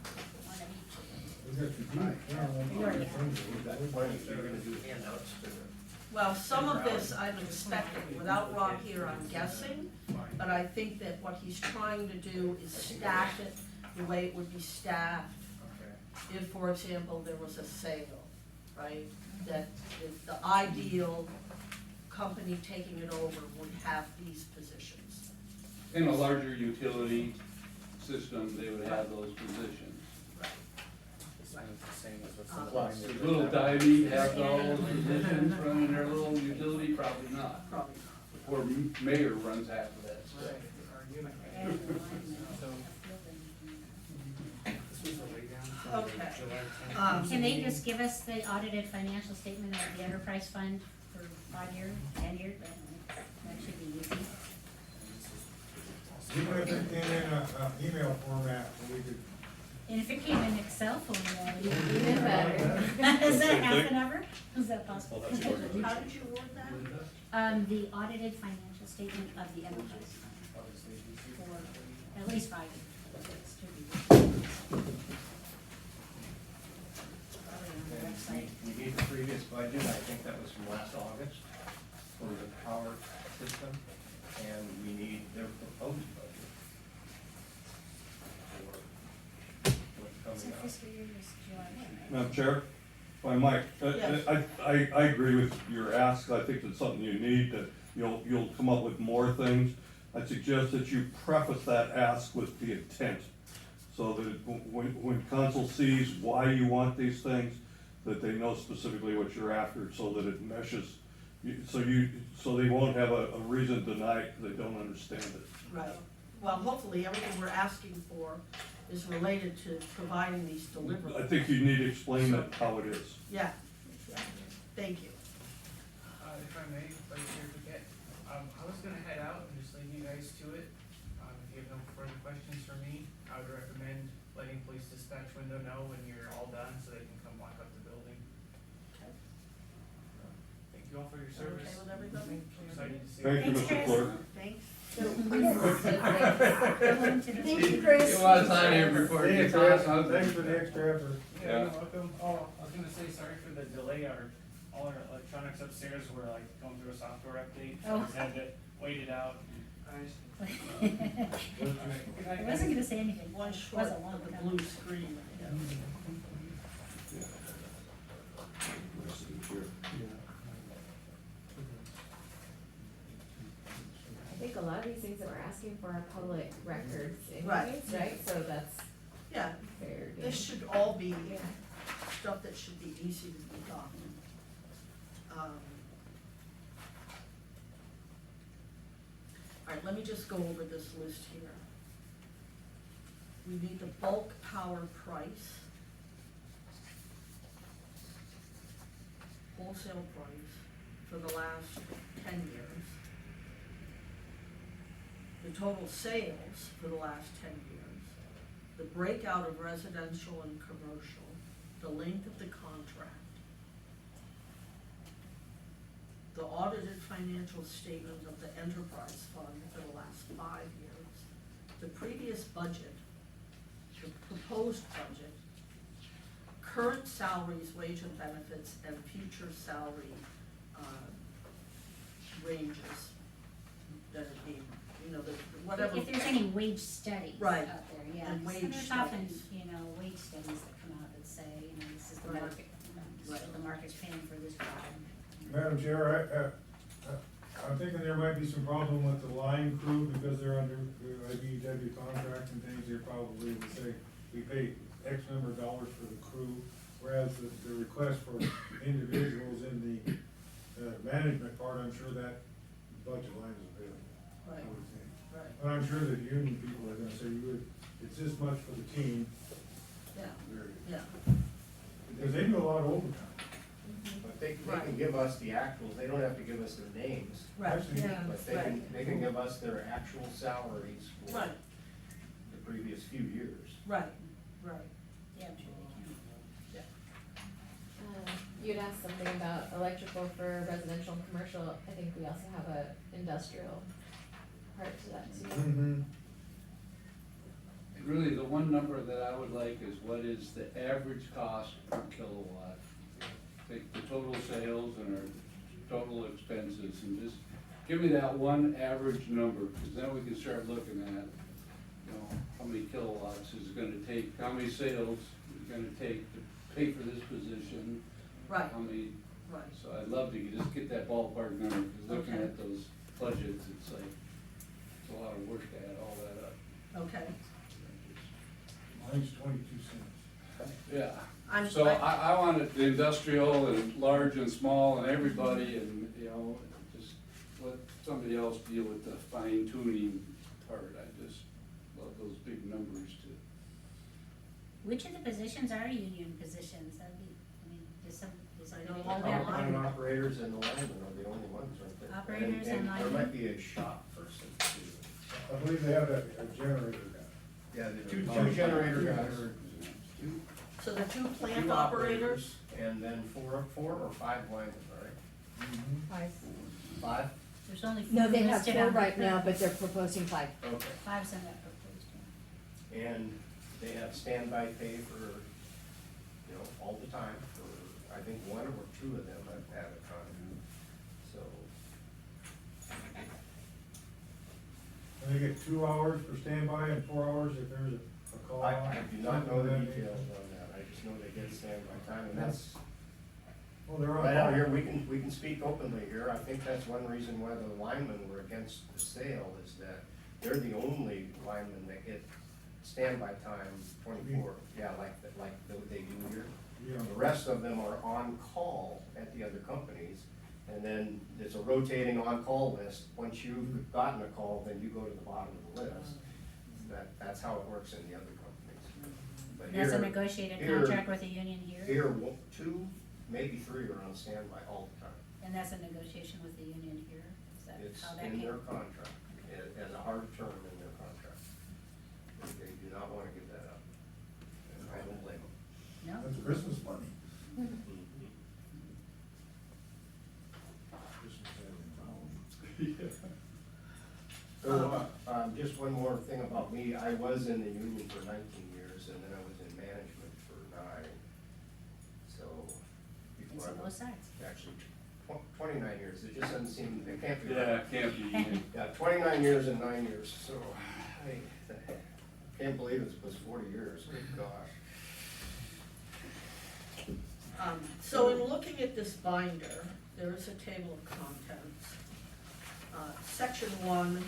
We got the deed. We've got plenty, you're gonna do handouts to Well, some of this I'm expecting, without Rob here, I'm guessing, but I think that what he's trying to do is staff it the way it would be staffed if, for example, there was a sale, right? That if the ideal company taking it over would have these positions. In a larger utility system, they would have those positions. It's not the same as what's Plus, in the. Does little Dive have all those positions running their little utility? Probably not. Probably Or mayor runs half of that stuff. This was a lay down from Okay. July 10th. Can they just give us the audited financial statement of the enterprise fund for 5 years, 10 years? That should be easy. Even if it came in a email format, we could. And if it came in Excel format, Even better. is that half an hour? Is that possible? How did you word that? The audited financial statement of the enterprise fund for at least 5 years. It's to be- Probably on the website. We need the previous budget, I think that was from last August, for the power system, and we need their proposed budget for what's So coming up. fiscal year is July 1, right? Madam Chair, if I might, Yes. I agree with your ask. I think it's something you need, that you'll come up with more things. I suggest that you preface that ask with the intent, so that when council sees why you want these things, that they know specifically what you're after, so that it meshes. So they won't have a reason to deny it, because they don't understand it. Right. Well, hopefully, everything we're asking for is related to providing these deliverables. I think you need to explain that how it is. Yeah. Thank you. If I may, Vice Chair Paquette, I was gonna head out and just leave you guys to it. If you know when you're all done so they can come walk up the building. Okay. Thank you all for your Is that okay service. with everybody? Excited to see. Thank you, Thanks, Mr. Chris. Clerk. Thanks. Thank you, Chris. You want to sign here before it gets hot? Thanks for the extra effort. Yeah, you're welcome. Oh, I was gonna say, sorry for the delay, all our electronics upstairs were like going through a software update, so I just had to wait it out. I wasn't gonna say anything. One It short was a long of the time. blue screen, I guess. I think a lot of these things that we're asking for are public records Right. anyways, right? So that's Yeah, fair. game. this should all be Yeah. stuff that should be easy to be done. All right, let me just go over this list here. We need the bulk power price, wholesale price for the last 10 years, the total sales for the last 10 years, the breakout of residential and commercial, the length of the contract, the audited financial statement of the enterprise fund for the last 5 years, the previous budget, the proposed budget, current salaries, wage and benefits, and future salary, ranges that are being, whatever. If there's any wage studies Right. out there, yeah. And 'cause wage there's often, studies. wage studies that come out that say, this is the Right. market, so Right. the market's paying for this job. Madam Chair, I'm thinking there might be some problem with the line crew because they're under the IBEW contract and things. They probably would say, we pay X number of dollars for the crew, whereas the request for individuals in the management part, I'm sure that budget line is available. Right, I would think. right, But I'm sure that union people are gonna say, it's this much for the team, yeah, period. yeah, Because they do a lot of overtime. But they Right. can give us the actuals, they don't have to give us their names, right, Actually, yeah, but right, they can give us their actual salaries for right, the previous few years. right, right, Yeah, I'm sure they can. yeah. You'd asked something about electrical for residential and commercial. I think we also have a industrial part to that too. Mm-hmm. Really, the one number that I would like is what is the average cost per kilowatt? Take the total sales and our total expenses and just give me that one average number, because then we can start looking at, how many kilowatts is it gonna take, how many sales is it gonna take to pay for this position? Right, How many, right, so I'd love to just get that ballpark number, because looking Okay. at those budgets, it's like, it's a lot of work to add all that up. okay. Mine's 22 cents. Yeah. I'm, So I want it the industrial and large and small and everybody and, just let somebody else deal with the fine tuning part. I just love those big numbers too. Which of the positions are union positions? That'd be, is I it know gonna all be the all line- that? Line operators and the linemen are the only ones, aren't they? Operators and There linemen. might be a shop person too. I believe they have a generator guy. Yeah, the two generator guys. so the two plant Two operators, And then four or five linemen, right? Five. Five? There's only four No, they have listed four on the right now, curve. but they're proposing five. Okay. Five's on that proposed, yeah. And they have standby pay for, all the time for, I think, one or two of them have had a con, so. And they get 2 hours for standby and 4 hours if there's a call. I do not know the Something of that details nature. on that, I just know they get standby time, and that's, Well, they're on. right out call. here, we can speak openly here, I think that's one reason why the linemen were against the sale, is that they're the only linemen that get standby time 24, yeah, like they do here. Yeah. The rest of them are on call at the other companies, and then there's a rotating on-call list. Once you've gotten a call, then you go to the bottom of the list. That's how it works in the other companies. But That's a here- negotiated here- contract with the union here? Here, two, maybe three are on standby all the time. And that's a negotiation with the union here? Is that It's how that in came? their contract, as a hard term in their contract. They do not wanna give that up, and I don't blame them. So, just one more thing about me, I was in the union for 19 years, and then I was in management for 9, so. It's before on I both sides. Actually, 29 years, it just doesn't seem, it can't be. Yeah, it can't be. Yeah, 29 years and 9 years, so I can't believe it was 40 years, good gosh. So in looking at this binder, there is a table of contents. Section 1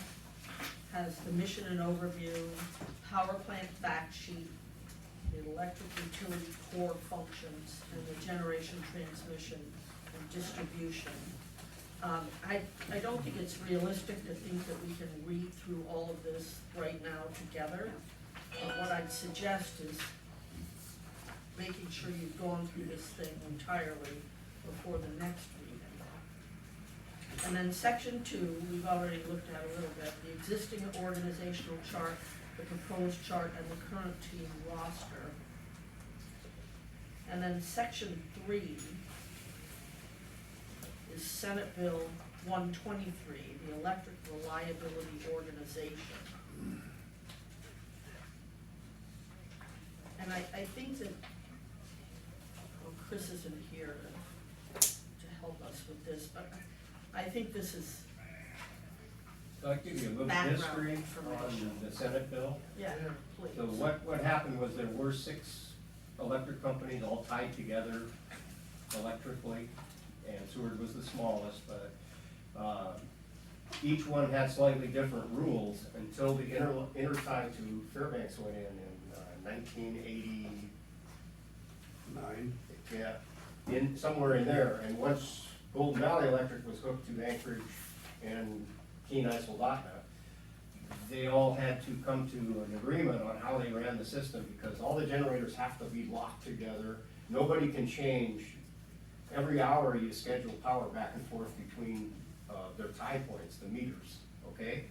has the mission and overview, power plant fact sheet, the electric utility core functions, and the generation, transmission, and distribution. I don't think it's realistic to think that we can read through all of this right now together. What I'd suggest is making sure you've gone through this thing entirely before the next reading. And then section 2, we've already looked at a little bit, the existing organizational chart, the proposed chart, and the current team roster. And then section 3 is Senate Bill 123, the electric reliability organization. And I think that, well, Chris isn't here to help us with this, but I think this is, So I'll give you a little Background history information. on the Senate bill. yeah, please. So what happened was there were 6 electric companies all tied together electrically, and Seward was the smallest, but each one had slightly different rules until the intertie to Fairbanks went in 1980. 9. Yeah, somewhere in there, and once Golden Valley Electric was hooked to Anchorage and Kenai Soldotna, they all had to come to an agreement on how they ran the system, because all the generators have to be locked together. Nobody can change. Every hour you schedule power back and forth between their tie points, the meters, okay?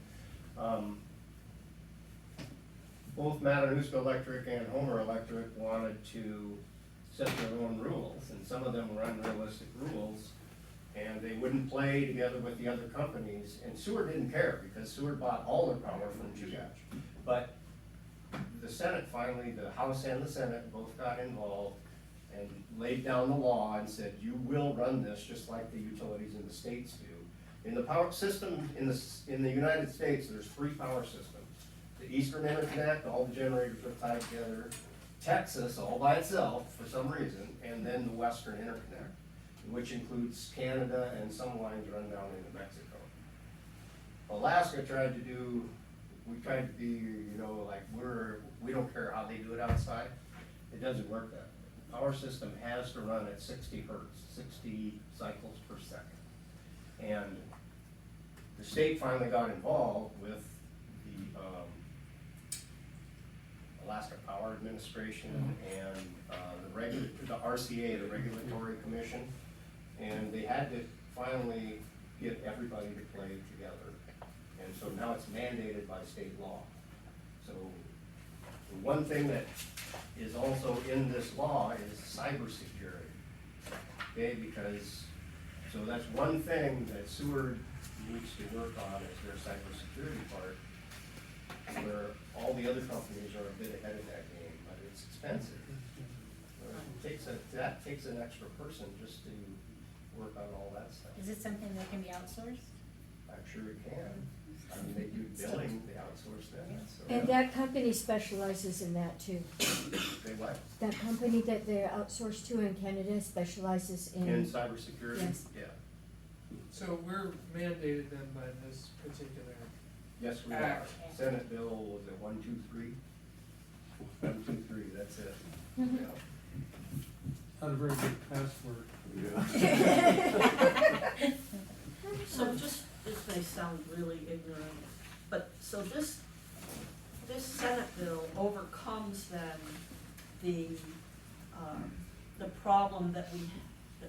Both Matanuska Electric and Homer Electric wanted to set their own rules, and some of them were unrealistic rules, and they wouldn't play together with the other companies, and Seward didn't care, because Seward bought all their power from Chugach. But the Senate finally, the House and the Senate both got involved and laid down the law and said, you will run this just like the utilities in the states do. In the power system, in the United States, there's 3 power systems. The Eastern Interconnect, all the generators are tied together. Texas, all by itself, for some reason, and then the Western Interconnect, which includes Canada and some lines run down into Mexico. Alaska tried to do, we tried to be, like we don't care how they do it outside. It doesn't work that way. The power system has to run at 60 hertz, 60 cycles per second. And the state finally got involved with the Alaska Power Administration and the RCA, the Regulatory Commission, and they had to finally get everybody to play together. And so now it's mandated by state law. So the one thing that is also in this law is cybersecurity. Okay, because, so that's one thing that Seward needs to work on is their cybersecurity part, where all the other companies are a bit ahead of that game, but it's expensive. That takes an extra person just to work on all that stuff. Is it something that can be outsourced? I'm sure it can. I mean, they do billing, they outsource that, so. And that company specializes in that too. They what? That company that they're outsourced to in Canada specializes In in, cybersecurity? Yes. Yeah. So we're mandated then by this particular, Yes, we are. Act. Senate bill, was it 123? 123, that's it. Mhm. Yeah. Not a very good password. So just, this may sound really ignorant, but so this Senate bill overcomes then the problem that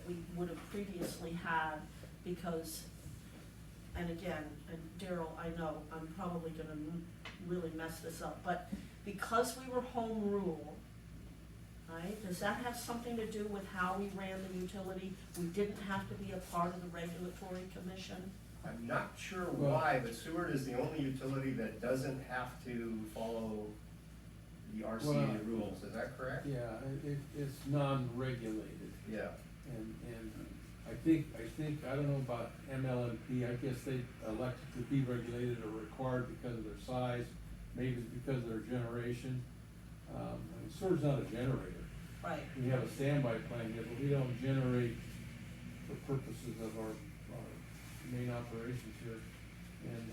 we would have previously had, because, and again, and Daryl, I know, I'm probably gonna really mess this up, but because we were home rule, right, does that have something to do with how we ran the utility? We didn't have to be a part of the regulatory commission? I'm not sure Well- why, but Seward is the only utility that doesn't have to follow the Well- RCA rules, is that correct? Yeah, it's non-regulated, Yeah. and I think, I don't know about MLMP, I guess they elected to be regulated or required because of their size, maybe because of their generation. I mean, Seward's not a generator. Right. We have a standby plant here, but we don't generate for purposes of our main operations here. And,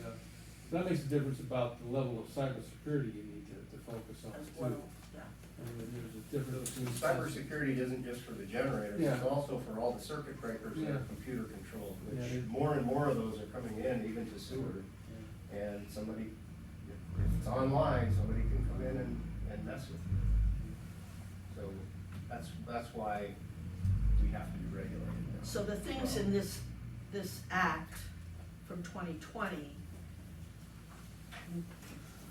that makes a difference about the level of cybersecurity you need to focus on As too. well, yeah. I mean, there's a difference between. Cybersecurity isn't just for the generators, it's Yeah. also for all the circuit breakers that Yeah. are computer controlled, Yeah, which they- more and more of those are coming in, even to Seward. Yeah. And somebody, if it's online, somebody can come in and mess with you. So that's why we have to be regulated now. So the things in this act from 2020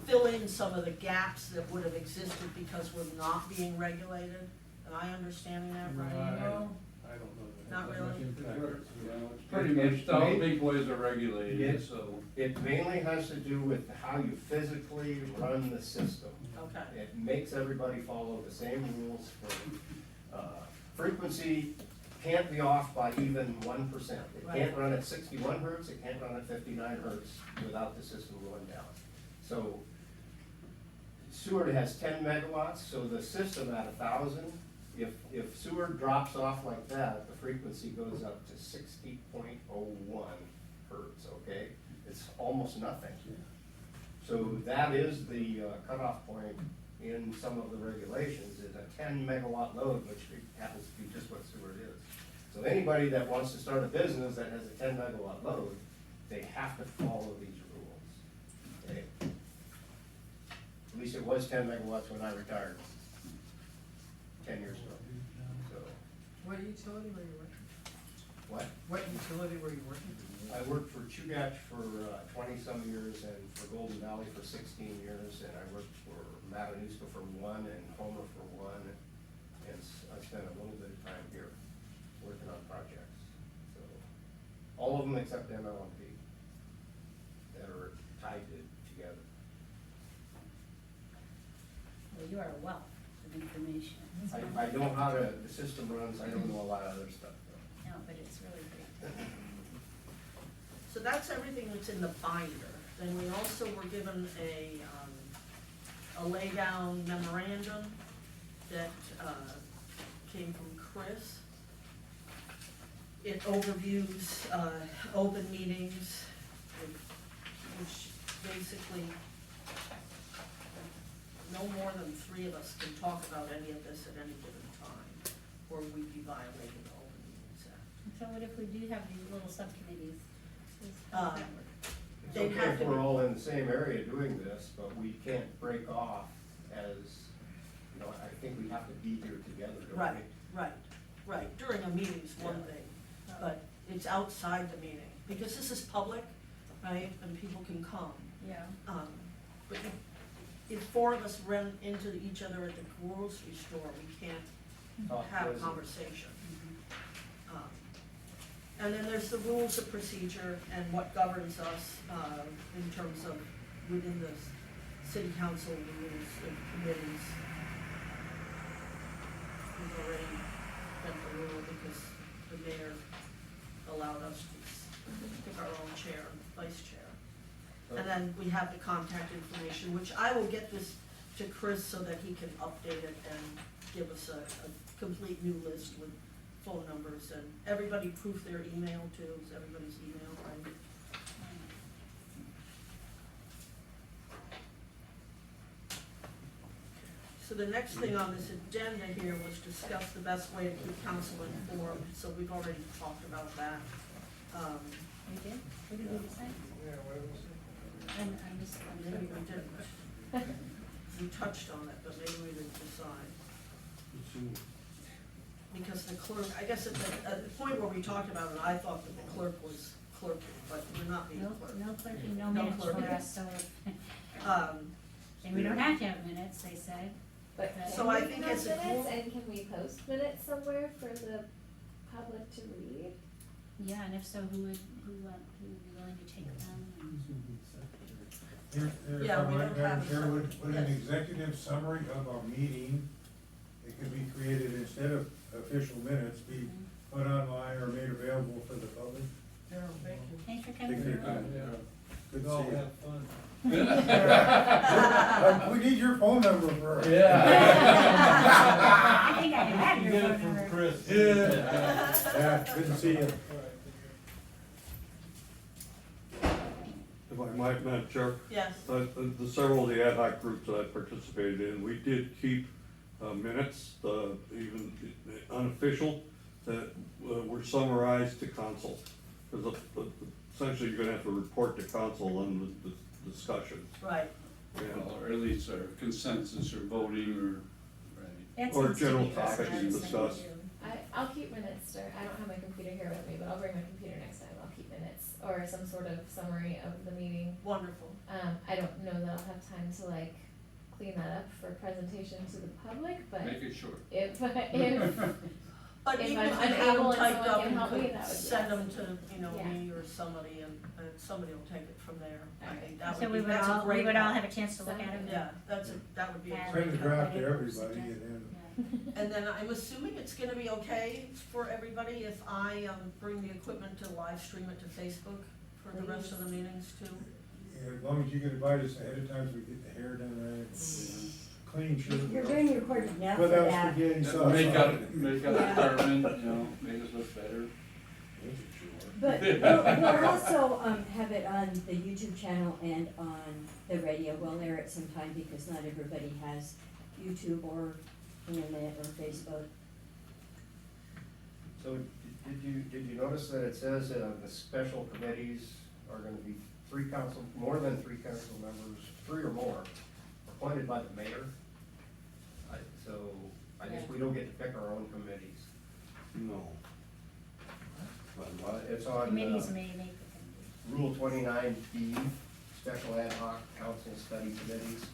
fill in some of the gaps that would have existed because we're not being regulated? Am I understanding that right? I don't know. that Not has much really? impact. It's pretty much, all the big boys are regulated, It- so. It mainly has to do with how you physically run the system. Okay, It makes everybody follow the same rules for, frequency can't be off by even 1%. It can't Right. run at 61 hertz, it can't run at 59 hertz without the system going down. So Seward has 10 megawatts, so the system at 1,000, if Seward drops off like that, the frequency goes up to 60.01 hertz, okay? It's almost nothing. So that is the cutoff point in some of the regulations, is a 10 megawatt load, which happens to be just what Seward is. So anybody that wants to start a business that has a 10 megawatt load, they have to follow these rules. Okay? At least it was 10 megawatts when I retired 10 years ago. So, What utility were you working? what? Utility were you working? I worked for Chugach for 20-some years and for Golden Valley for 16 years, and I worked for Matanuska for 1 and Homer for 1, and I spent a little bit of time here working on projects. So, all of them except MLMP that are tied together. Well, you are a wealth of information. I know how the system runs, I don't know a lot of other stuff though. No, but it's really great. so that's everything that's in the binder. Then we also were given a laydown memorandum that, came from Chris. It overviews, open meetings, which basically, no more than 3 of us can talk about any of this at any given time, or we'd be violating the Open Meetings Act. So what if we do have these little subcommittees? Uh, How does that work? It's They'd okay have if to we're be- all in the same area doing this, but we can't break off as, you know, I think we have to be here together, don't we? Right, during a meeting's one Yeah. thing, but it's outside the meeting, because this is public, right, and people can come. Yeah. But if 4 of us run into each other at the grocery store, we can't Talk have a business. conversation. And then there's the rules of procedure and what governs us, in terms of within the city council rules and committees. We've already bent the rule because the mayor allowed us to pick our own chair and vice chair. And then we have the contact information, which I will get this to Chris so that he can update it and give us a complete new list with phone numbers, and everybody proof their email too, is everybody's email, right? So the next thing on this agenda here was discuss the best way to keep council informed, so we've already talked about that. We did? What did we decide? Yeah, what was it? I'm just, Maybe we didn't. We touched on it, but maybe we didn't decide. Because the clerk, I guess at the point where we talked about it, I thought that the clerk was clerking, but we're not being no, clerked. no clerking, no No minutes for clerking. us, so, Um, and we don't have to have minutes, they said. But So can I we think have it's a minutes, cool- and can we post minutes somewhere for the public to read? Yeah, and if so, who would be willing to take them? Yeah, we don't have a Chair, would an yes. executive summary of our meeting, it could be created instead of official minutes, be put online or made available for the public. Carol, thank you. Thanks for Take coming care. through. Good to All see you. have fun. We need your phone number for. I think I have You your get it phone from number. Chris. Yeah, good to see you. If I might, Madam Chair, Yes, the several of the ad hoc groups that I participated in, we did keep minutes, even unofficial, that were summarized to council. Because essentially you're gonna have to report to council on the discussions. right. And- Or at least our consensus or voting or, right. That Or seems to general be the topics smartest thing to discussed. do. I'll keep minutes, or I don't have my computer here with me, but I'll bring my computer next time, I'll keep minutes, or some sort of summary of the meeting. Wonderful. I don't know that I'll have time to like clean that up for presentation to the public, but Make it short. if, But If even I'm if you had unable them and typed someone up, can you help me, could that would be send them awesome. to, Yeah. me or somebody, and somebody will take it from there. I Alright. think that So would we be, would that's a all, we great would all help. have a chance to look at them. Yeah, that would be a Yeah. great Send a help. draft to everybody and then. And then I'm assuming it's gonna be okay for everybody if I, bring the equipment to live stream it to Facebook for the rest of the meetings too? Yeah, as long as you can invite us ahead of time so we get the hair done right, clean shirt. You're doing recording now for Without that. spaghetti sauce. Makeup Yeah. department, make us look better. But we'll also, have it on the YouTube channel and on the radio. We'll air it sometime because not everybody has YouTube or internet or Facebook. So did you notice that it says the special committees are gonna be more than three council members, three or more, appointed by the mayor? So I guess we don't get to pick our own committees. No. It's on Committees may make the committee. Rule 29B, special ad hoc council study committees.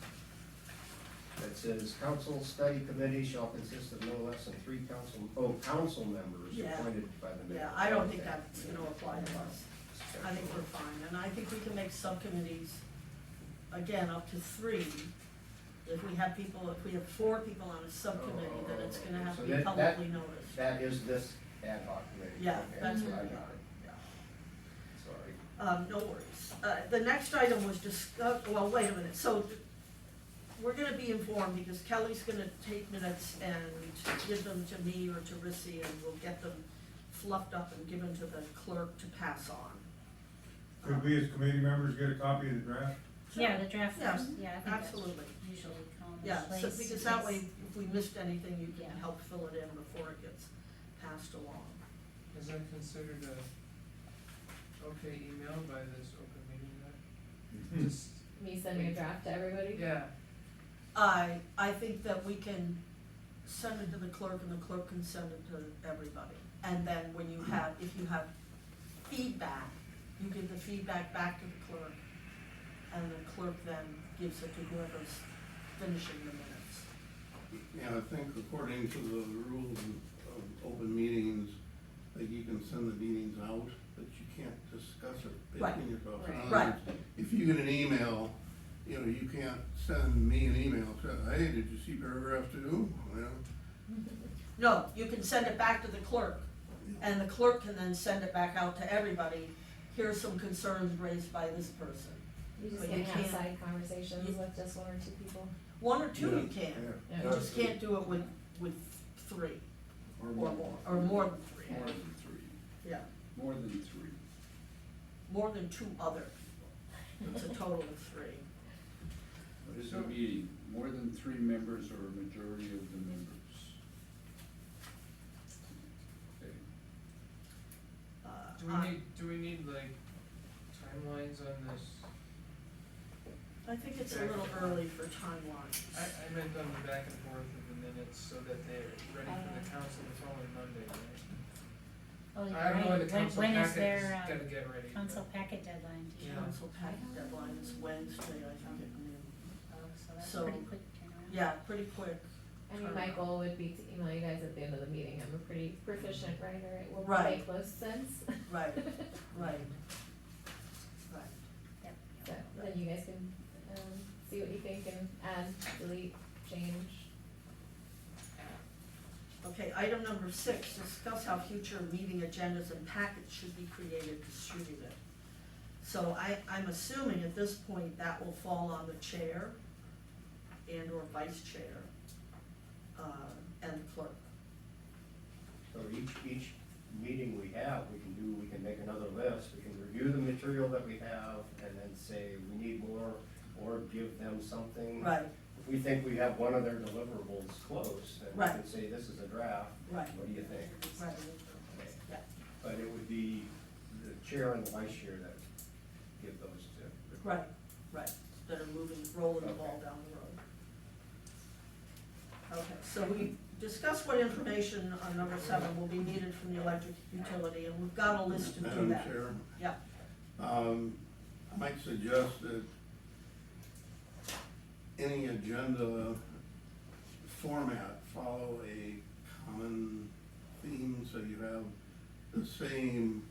That says, council study committee shall consist of no less than three council members Yeah. appointed by the mayor. Yeah, I don't think that's gonna apply to us. I think we're fine, and I think we can make subcommittees, again, up to 3. If we have 4 people on a subcommittee, then it's gonna have to So be that- publicly noticed. That is this ad hoc committee? Yeah, Okay, that's I what got we it. are, yeah. Sorry. No worries. The next item was well, wait a minute, so we're gonna be informed because Kelly's gonna take minutes and give them to me or to Rissy, and we'll get them fluffed up and given to the clerk to pass on. Could we as committee members get a copy of the draft? Yeah, the draft Yeah, first, yeah, I think that's absolutely. usually common Yeah, place. so because that way, It's- if we missed anything, you can Yeah. help fill it in before it gets passed along. Is that considered a okay email by this open meeting night? Just, Me sending a draft to everybody? yeah, I think that we can send it to the clerk and the clerk can send it to everybody. And then when you have, if you have feedback, you give the feedback back to the clerk, and the clerk then gives it to whoever's finishing the minutes. Yeah, I think according to the rules of open meetings, that you can send the meetings out, but you can't discuss it Right. between yourselves. In other Right. words, if you get an email, you can't send me an email, say, hey, did you see paragraph 2? No, you can send it back to the clerk, and the clerk can then send it back out to everybody. Here's some concerns raised by this person. You just But you can't have can't- side conversations with just 1 or 2 people? 1 or 2 you Yeah. can, Yeah. you just can't do it with 3 or more, or more than 3. More than 3, Yeah, more than 3. more than 2 other people. It's a total of 3. What is a meeting? More than 3 members or a majority of the members. Okay. do we need like timelines on this? I think it's a little early for timelines. I meant on the back and forth of the minutes so that they're ready for the council the following Monday, right? Oh, you're I don't know when the right. council When is packet is their, gonna get ready. council packet deadline? Do you know? Council packet deadline is Wednesday, I think, at noon. Oh, so that's So- pretty quick turnaround. Yeah, pretty quick. I I mean, my goal would be to email you guys at the end of the meeting, I'm a pretty proficient writer, it will Right. make most sense. Right, right. Yep. So, then you guys can, see what you think and add, delete, change. Okay, item number 6, discuss how future meeting agendas and packets should be created, distributed. So I'm assuming at this point that will fall on the chair and or vice chair, and the clerk. So each meeting we have, we can make another list, we can review the material that we have and then say we need more, or give them something. Right, If we think we have one of their deliverables close, then we Right. can say, this is a draft, right, what do you think? right, Okay. yeah, But it would be the chair and the vice chair that give those to. right, right, that are rolling the ball down the road. Okay, so we discussed what information on number 7 will be needed from the electric utility, and we've got a list to do Madam that. Chair, Yeah, I might suggest that any agenda format follow a common theme, so you have the same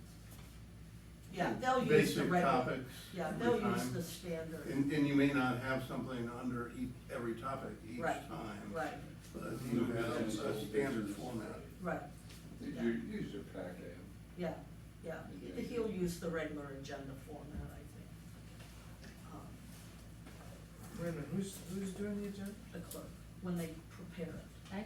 yeah, they'll use the basic regular, topics yeah, every they'll use time. the standard, And you may not have something under every topic each Right. time. right, But you have a standard format. right, Use your packet. yeah, yeah. He'll use the regular agenda format, I think. Wait a minute, who's doing the agenda? The clerk, when they prepare it. I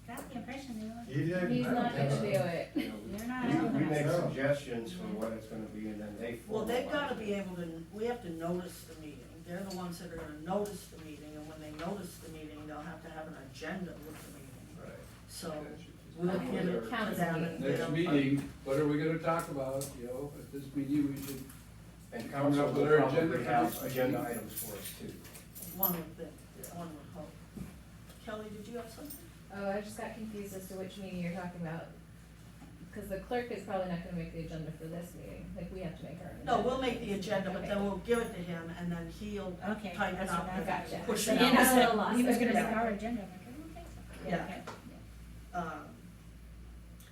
got the impression they were, He didn't. He's I don't not think gonna so. do it. You know, they're not We make organized. suggestions for what it's gonna be and then they Well, they've gotta formalize be it. able to, we have to notice the meeting. They're the ones that are gonna notice the meeting, and when they notice the meeting, they'll have to have an agenda with the meeting. Right. So we'll Okay, get it to council them and meeting. Next meeting, what are we gonna talk about, you know, at this meeting, we should, And Coming council up with will our probably agenda for have next week. agenda items for us too. one would think, one would hope. Kelly, did you have something? Oh, I just got confused as to which meeting you're talking about, cause the clerk is probably not gonna make the agenda for this meeting, like, we have to make our own. No, we'll make the agenda, but Okay. then we'll give it to him, and then he'll Okay, type it that's up what I and Gotcha. push So it you out. know- a little lost. He was gonna Yeah. make our agenda, I'm like, I don't think so. Yeah. Okay.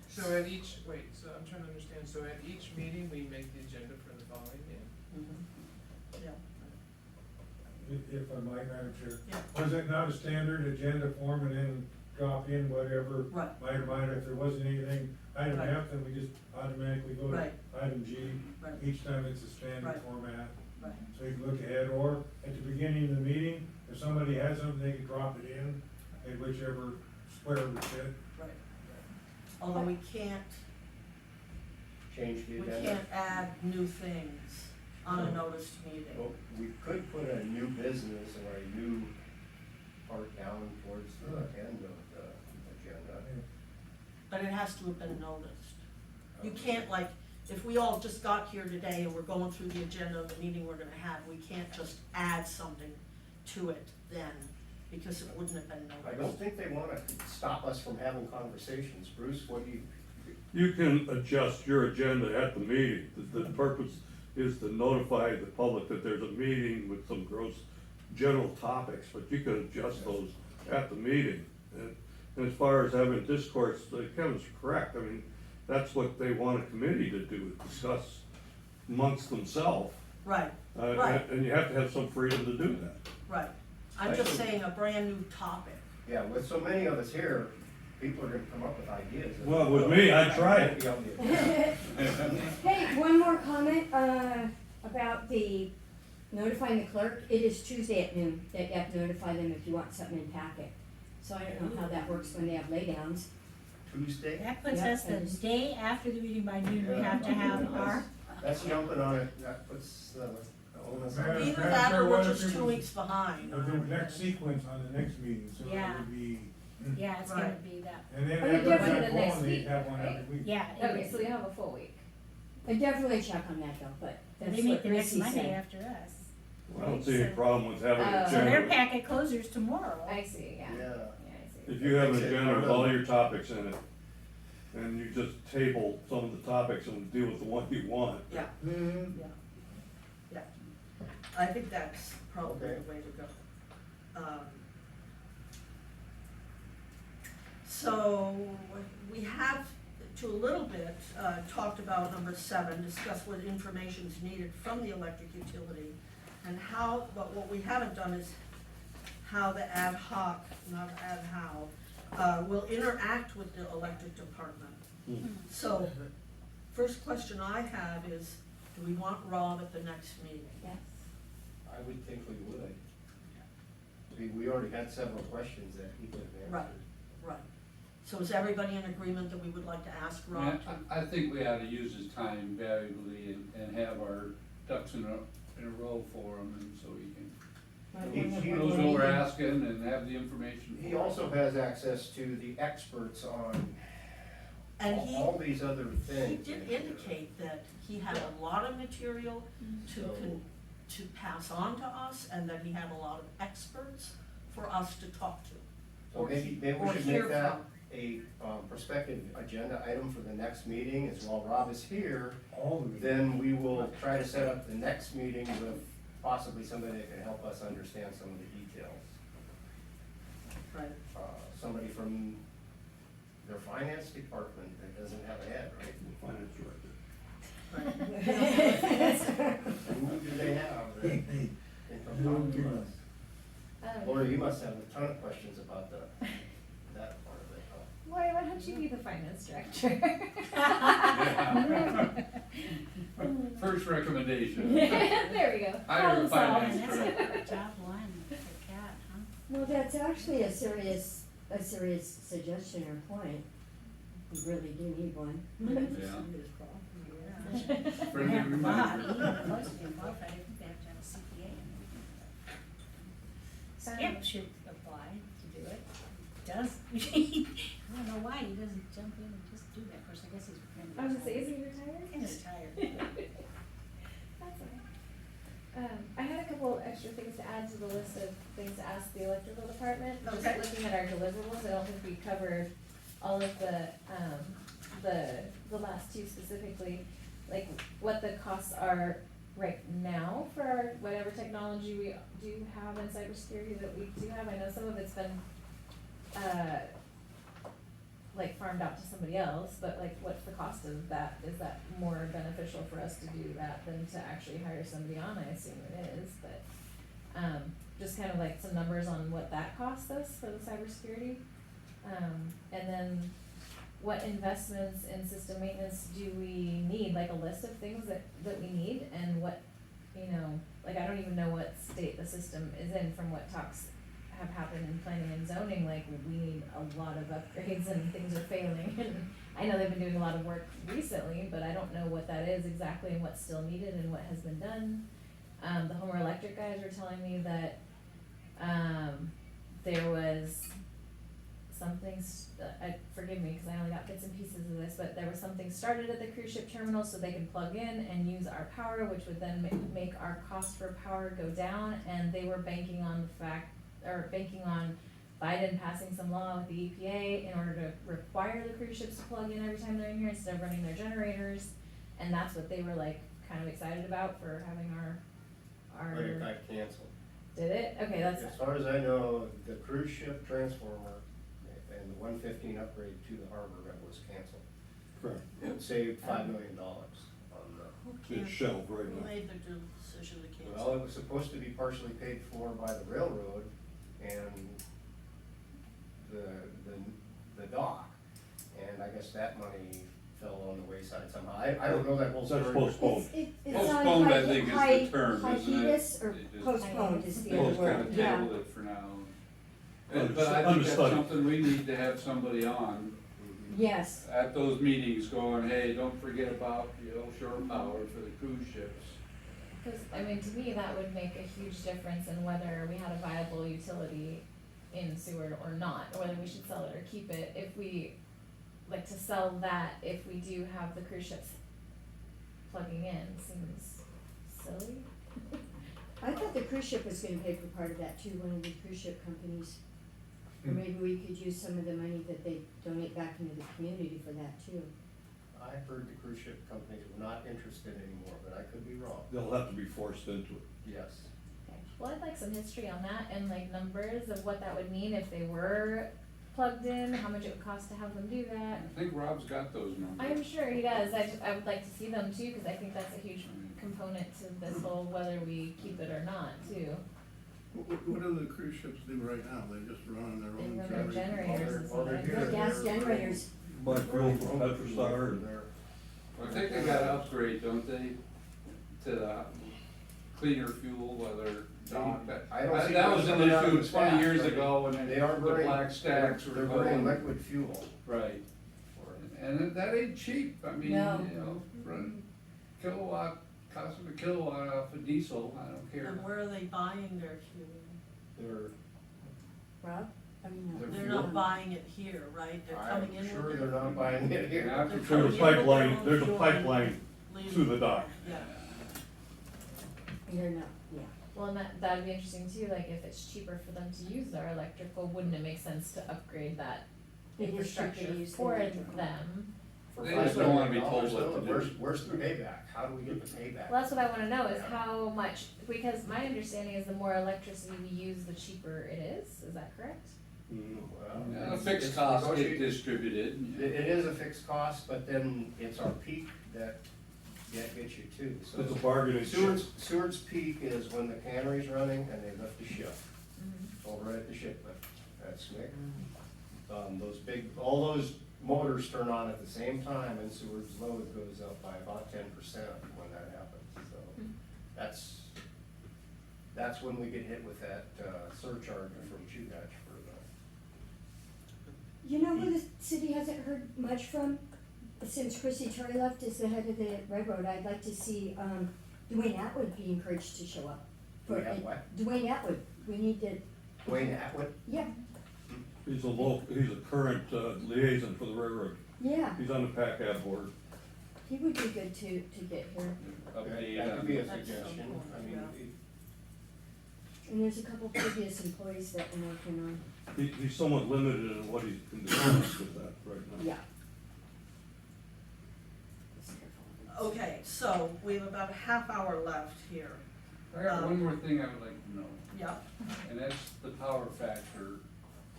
So at each, wait, so I'm trying to understand, so at each meeting, we make the agenda for the following meeting? Mhm. Yeah, If I might, Madam Chair. Yeah. Was it not a standard agenda form and then drop in whatever right, might or might, if there wasn't anything, item Right. F, then we just automatically go to Right. item G. right, Each time it's a standard Right. format, right. so you can look ahead, or at the beginning of the meeting, if somebody has something, they can drop it in, at whichever square we fit. Right. Although we can't, Change the we agenda. can't add new things on a noticed meeting. Well, we could put a new business or a new part down towards the end of the agenda. But it has to have been noticed. You can't like, if we all just got here today and we're going through the agenda of the meeting we're gonna have, we can't just add something to it then, because it wouldn't have been I don't noticed. think they wanna stop us from having conversations. Bruce, what do you? You can adjust your agenda at the meeting. The purpose is to notify the public that there's a meeting with some gross general topics, but you can adjust those at the meeting. And as far as having discourse, Kevin's correct. I mean, that's what they want a committee to do, discuss amongst themselves. Right, Right. And you have to have some freedom to do that. right. I'm just saying a brand new topic. Yeah, with so many of us here, people are gonna come up with ideas. Well, with me, I try it. Be on the agenda. Hey, one more comment, about the notifying the clerk. It is Tuesday at noon that you have to notify them if you want something in packet. So I don't know how that works when they have laydowns. Tuesday? That puts Yeah, us the and- day after the meeting by noon, we have to have our, That's jumping on it, that puts the onus on. Madam- Either Madam that Chair, or we're what if just it 2 was- weeks behind. Of the next sequence on the next meeting, so it Yeah. would be, yeah, it's gonna Right. be that, and then Oh, you every definitely time the next going, they'd week, have one right? every week. yeah. it Okay, is. so we have a full week. I definitely check on that though, but that's They what meet the next Chrissy Monday said. after us. I don't see any problem with having an Oh. So their agenda. packet closers tomorrow. I see, yeah. Yeah. Yeah, I see. If you have an agenda with all your topics in it, and you just table some of the topics and deal with the one you want. Yeah, Mhm. yeah, yeah. I think that's probably Okay. the way to go. So we have to a little bit, talked about number 7, discuss what information is needed from the electric utility and how, but what we haven't done is how the ad hoc, not ad how, will interact with the electric department. So, first question I have is, do we want Rob at the next meeting? Yes. I would think we would. We already had several questions that he could have Right. answered. Right. So is everybody in agreement that we would like to ask Yeah, Rob to? I think we ought to use his time valuably and have our ducks in a row for him, and so he He knows what we're asking and have the information. He for us. also has access to the experts on And all these other he things. did indicate that he had a lot of material to pass on to us, and that he had a lot of experts for us to talk to. So maybe or we should hear make that from. a prospective agenda item for the next meeting, as while Rob is here, All the meetings. then we will try to set up the next meeting with possibly somebody that can help us understand some of the details. Right. Somebody from their finance department that doesn't have a head, right? Finance director. Who do they have that can come talk to us? Laura, you must have a ton of questions about that part of it, huh? Lori, why don't you be the finance director? First recommendation. There we go. Hire a Problem solved. finance And that's director. like job one for Cat, huh? Well, that's actually a serious suggestion or point. We really do need one. Yeah. Yeah. Friendly Yeah, reminder. even those who can qualify, I think they have to have a CPA and everything. Skip should apply to do it. Does, I don't know why he doesn't jump in and just do that, of course, I guess he's. I was gonna say, is he retired? He's tired. That's okay. I had a couple extra things to add to the list of things to ask the electrical department. Okay. Just looking at our deliverables, I don't think we covered all of the last two specifically, like what the costs are right now for our, whatever technology we do have in cybersecurity that we do have. I know some of it's been, like farmed out to somebody else, but like what's the cost of that? Is that more beneficial for us to do that than to actually hire somebody on? I assume it is, but, just kind of like some numbers on what that costs us for the cybersecurity. And then what investments in system maintenance do we need, like a list of things that we need, and what, like I don't even know what state the system is in from what talks have happened in planning and zoning, like we need a lot of upgrades and things are failing. And I know they've been doing a lot of work recently, but I don't know what that is exactly and what's still needed and what has been done. The Homer Electric guys were telling me that, there was something, forgive me, cause I only got bits and pieces of this, but there was something started at the cruise ship terminal so they could plug in and use our power, which would then make our cost for power go down, and they were banking on Biden passing some law with the EPA in order to require the cruise ships to plug in every time they're in here instead of running their generators, and that's what they were like kind of excited about for having our. But it got canceled. Did it? Okay, that's. As far as I know, the cruise ship transformer and the 115 upgrade to the harbor, that was canceled. Correct. It saved $5 million on the. It's shelved right Who now. made the decision to cancel? Well, it was supposed to be partially paid for by the railroad and the dock. And I guess that money fell on the wayside somehow. I don't know that whole That's story. postponed. It's on Postponed, I think, is the term, isn't it? hiatus or It is. postponed is the They other just kinda word, yeah. tabled it for now. But I think Under that's study. something we need to have somebody on Yes, at those meetings going, hey, don't forget about, shore power for the cruise ships. Cause, I mean, to me, that would make a huge difference in whether we had a viable utility in Seward or not, or whether we should sell it or keep it. If we, like to sell that, if we do have the cruise ships plugging in, seems silly. I thought the cruise ship was gonna pay for part of that too, one of the cruise ship companies. Or maybe we could use some of the money that they donate back into the community for that too. I heard the cruise ship companies were not interested anymore, but I could be wrong. They'll have to be forced into it. Yes. Okay. Well, I'd like some history on that and like numbers of what that would mean if they were plugged in, how much it would cost to have them do that. I think Rob's got those numbers. I'm sure he does, I would like to see them too, cause I think that's a huge component to this whole whether we keep it or not too. What do the cruise ships do right now? They just run on their They own run their generators? generators. Or they're and here, stuff. The gas they're- generators. Buy fuel from Petrostar and I think they gotta upgrade, don't they, to the cleaner fuel, whether dock, I don't see that what's was an coming out of issue the 20 stacks, years right? ago when They are the burning, black stacks were they're burning going. liquid fuel. Right, and that ain't cheap, I mean, you No. know, run kilowatt, cost of a kilowatt off of diesel, I don't care. And where are they buying their fuel? They're, Rob? I mean, They're They're fuel. not buying it here, right? They're coming in I'm with sure it? they're not buying it here. Yeah, They're for coming There's in a with their pipeline, own there's a fuel pipeline and leaving to the it dock. there. Yeah. You're not, yeah. Well, and that'd be interesting too, like if it's cheaper for them to use our electrical, wouldn't it make sense to upgrade that It is cheaper to infrastructure use the for electrical. them? For They just don't wanna be $5 told million, what to do. Where's the payback? How do we get the payback? Well, that's what I wanna know is Yeah. how much, because my understanding is the more electricity we use, the cheaper it is that correct? Well, Yeah, the it's- fixed it's costs get negotiated. distributed. It is a fixed cost, but then it's our peak that gets you too, so. It's a bargaining chip. Seward's peak is when the cannery's running and they lift the ship, Mm-hmm. over at the ship lift, that's Nick. Those big, all those motors turn on at the same time and Seward's load goes up by about 10% when that happens, so. Hmm. That's when we get hit with that surcharge from Chugach for the. You know who the city hasn't heard much from since Chrissy Turley left as the head of the railroad? I'd like to see, Dwayne Atwood be encouraged to show up. Do we have what? Dwayne Atwood, we need to, Dwayne Atwood? yeah, He's a current liaison for the railroad. yeah, He's on the PACAB board. he would be good to get here. Update That could be a on- That's suggestion, so I mean, cool, And there's a couple previous employees that we're working on, He's somewhat limited in what he can do with that right now. yeah. Okay, so we have about a half hour left here. I got one more thing I would like to know, Yep. and that's the power factor,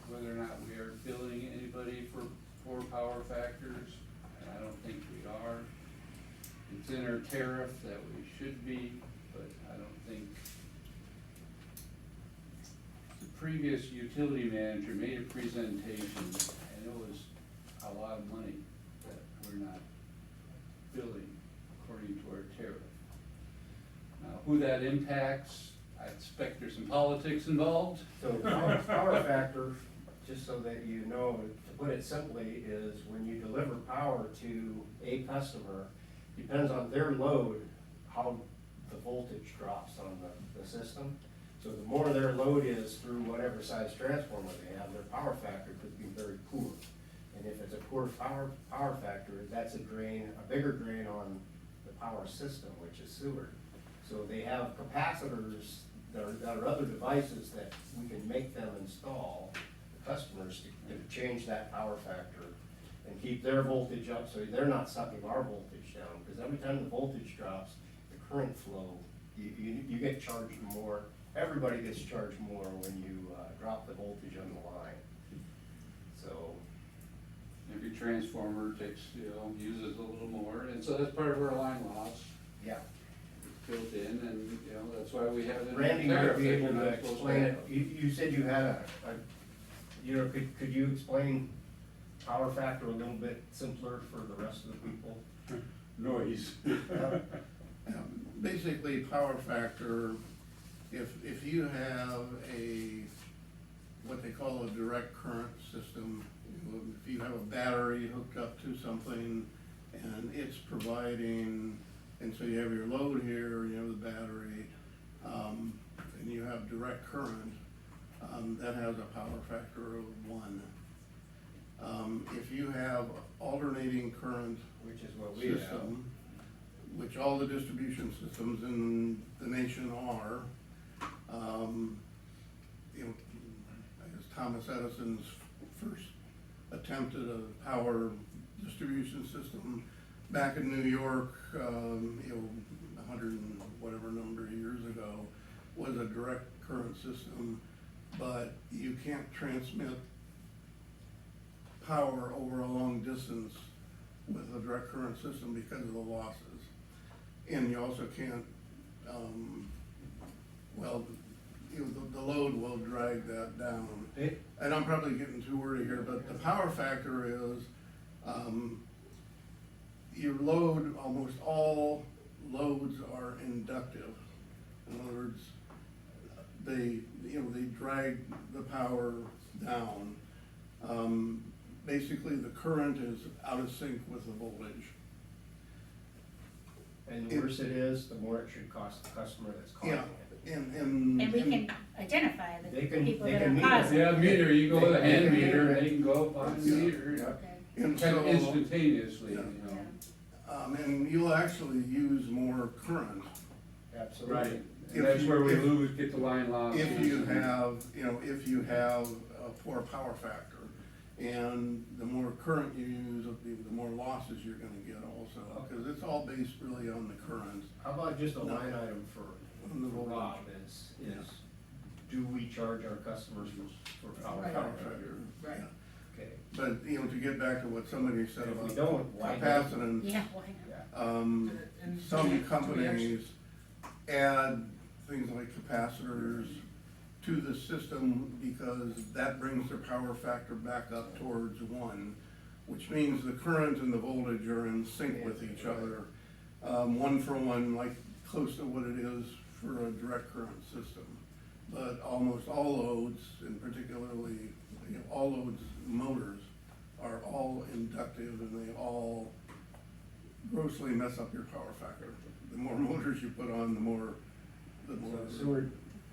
whether or not we are billing anybody for poor power factors, and I don't think we are. It's in our tariff that we should be, but I don't think. The previous utility manager made a presentation, and it was a lot of money that we're not billing according to our tariff. Now, who that impacts, I expect there's some politics involved. So power factor, just so that you know, to put it simply, is when you deliver power to a customer, depends on their load, how the voltage drops on the system. So the more their load is through whatever size transformer they have, their power factor could be very poor. And if it's a poor power factor, that's a bigger drain on the power system, which is Seward. So they have capacitors that are other devices that we can make them install, the customers, to change that power factor and keep their voltage up, so they're not sucking our voltage down, because every time the voltage drops, the current flow, you get charged more, everybody gets charged more when you drop the voltage on the line. So, Every transformer takes, uses a little more, and so that's part of our line loss yeah. built in, and, that's why we have it in the Randy might tariff be that able you're to not supposed to explain it, have. you said you had could you explain power factor a little bit simpler for the rest of the people? Noise. Basically, power factor, if you have what they call a direct current system, if you have a battery hooked up to something and it's providing, and so you have your load here, you have the battery, and you have direct current, that has a power factor of 1. If you have alternating current Which is what we have. system, which all the distribution systems in the nation are, I guess Thomas Edison's first attempt at a power distribution system back in New York, 100 and whatever number of years ago, was a direct current system, but you can't transmit power over a long distance with a direct current system because of the losses. And you also can't, well, you know, the load will drag that down. It- And I'm probably getting too wordy here, but the power factor is, your load, almost all loads are inductive. In other words, they, you know, they drag the power down. Basically, the current is out of sync with the voltage. And the worse it is, the more it should cost the customer that's causing Yeah, it. And we can identify the They can- people they that can are meter. causing. Yeah, meter, you go with a They hand can meter, meter. and they can go up on the Yeah. meter, Okay. And kind of so, instantaneously, you Yeah. know. and you'll actually use more current Absolutely. Right, If and that's you- where we if- lose, get the line lost. if you have, you know, if you have a poor power factor. And the more current you use, the more losses you're gonna get also, because it's all based really on the current. How about just a No. line item for Rob is, do we charge our customers for power Right. Power factor? factor, Right. yeah. Okay. But, you know, to get back to what somebody said If we about don't, why not? capacitance, Yeah, why not? Yeah. And do some we actually- companies add things like capacitors to the system because that brings their power factor back up towards 1, which means the current and the voltage are in sync with each other. 1-for-1, like close to what it is for a direct current system. But almost all loads, and particularly, you know, all loads, motors, are all inductive and they all grossly mess up your power factor. The more motors you put on, the more So Seward,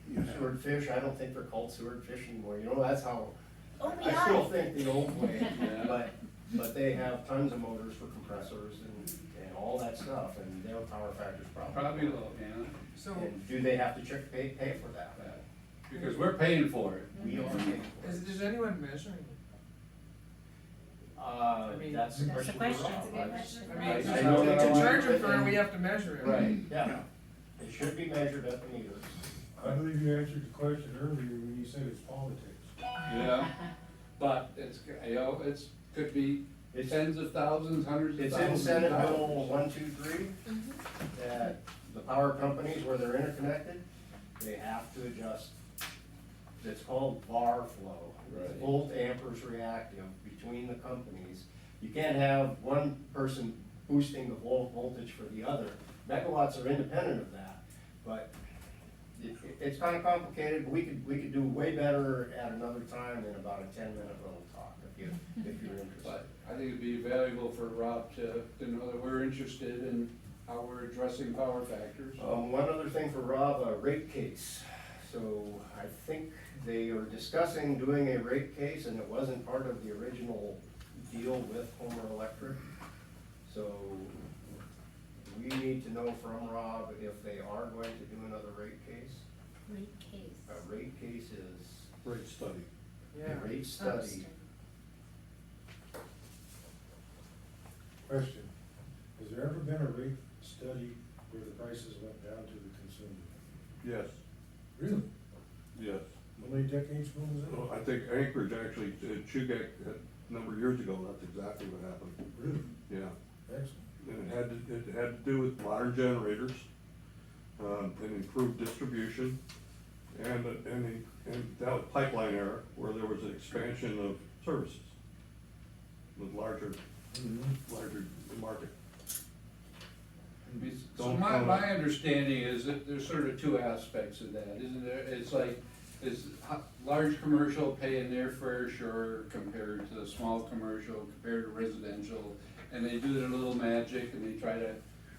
you have. Seward fish, I don't think they're called Seward fish anymore, you know, that's how, Oh, I still yeah. think the old way, Yeah. but they have tons of motors for compressors and all that stuff, and their power factor's Probably probably low. low, yeah, So, And do they have to pay for that? because we're paying for it. We are paying for it. is anyone measuring? I mean, That's the That's the question for question. Rob. That's a good I mean, question. I know that to I charge like them it, for it, we and- have to measure it. Right, Yeah. yeah, it should be measured at the meters. I believe you answered the question earlier when you said it's politics. Yeah, but it's, you know, could be tens of thousands, hundreds of It's thousands. in Senate of Bill dollars. 123, that the power companies where they're interconnected, they have to adjust, it's called VAR flow. Right. Volt amperes reactive between the companies. You can't have one person boosting the voltage for the other. Megawatts are independent of that, but it's kind of complicated. We could do way better at another time in about a 10-minute little talk if you're interested. But I think it'd be valuable for Rob to know that we're interested in how we're addressing power factors. One other thing for Rob, a rate case. So I think they are discussing doing a rate case, and it wasn't part of the original deal with Homer Electric. So we need to know from Rob if they are going to do another rate case. Great case. A rate case is Great study. Yeah. a rate study. Question, has there ever been a rate study where the prices went down to the consumer? Yes, Really? yes. How many decades ago was Well, that? I think Anchorage actually, Chugach, a number of years ago, that's exactly what happened. Really? Yeah. Excellent. And it had to do with modern generators, and improved distribution, and that was pipeline era, where there was an expansion of services with larger market. So Don't my comment. understanding is that there's sort of two aspects of that, isn't there? It's like, is large commercial paying their fair share compared to the small commercial, compared to residential? And they do their little magic and they try to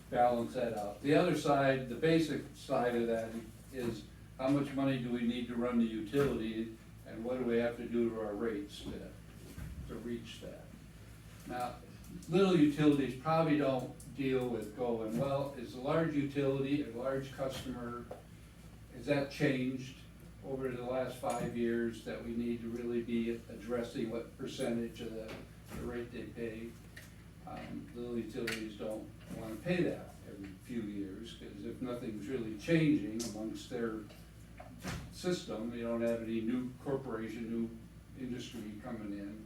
balance that out. The other side, the basic side of that is how much money do we need to run the utility and what do we have to do to our rates to reach that? Now, little utilities probably don't deal with going, well, is a large utility, a large customer, has that changed over the last 5 years that we need to really be addressing what percentage of the rate they pay? Little utilities don't wanna pay that every few years, cause if nothing's really changing amongst their system, you don't have any new corporation, new industry coming in,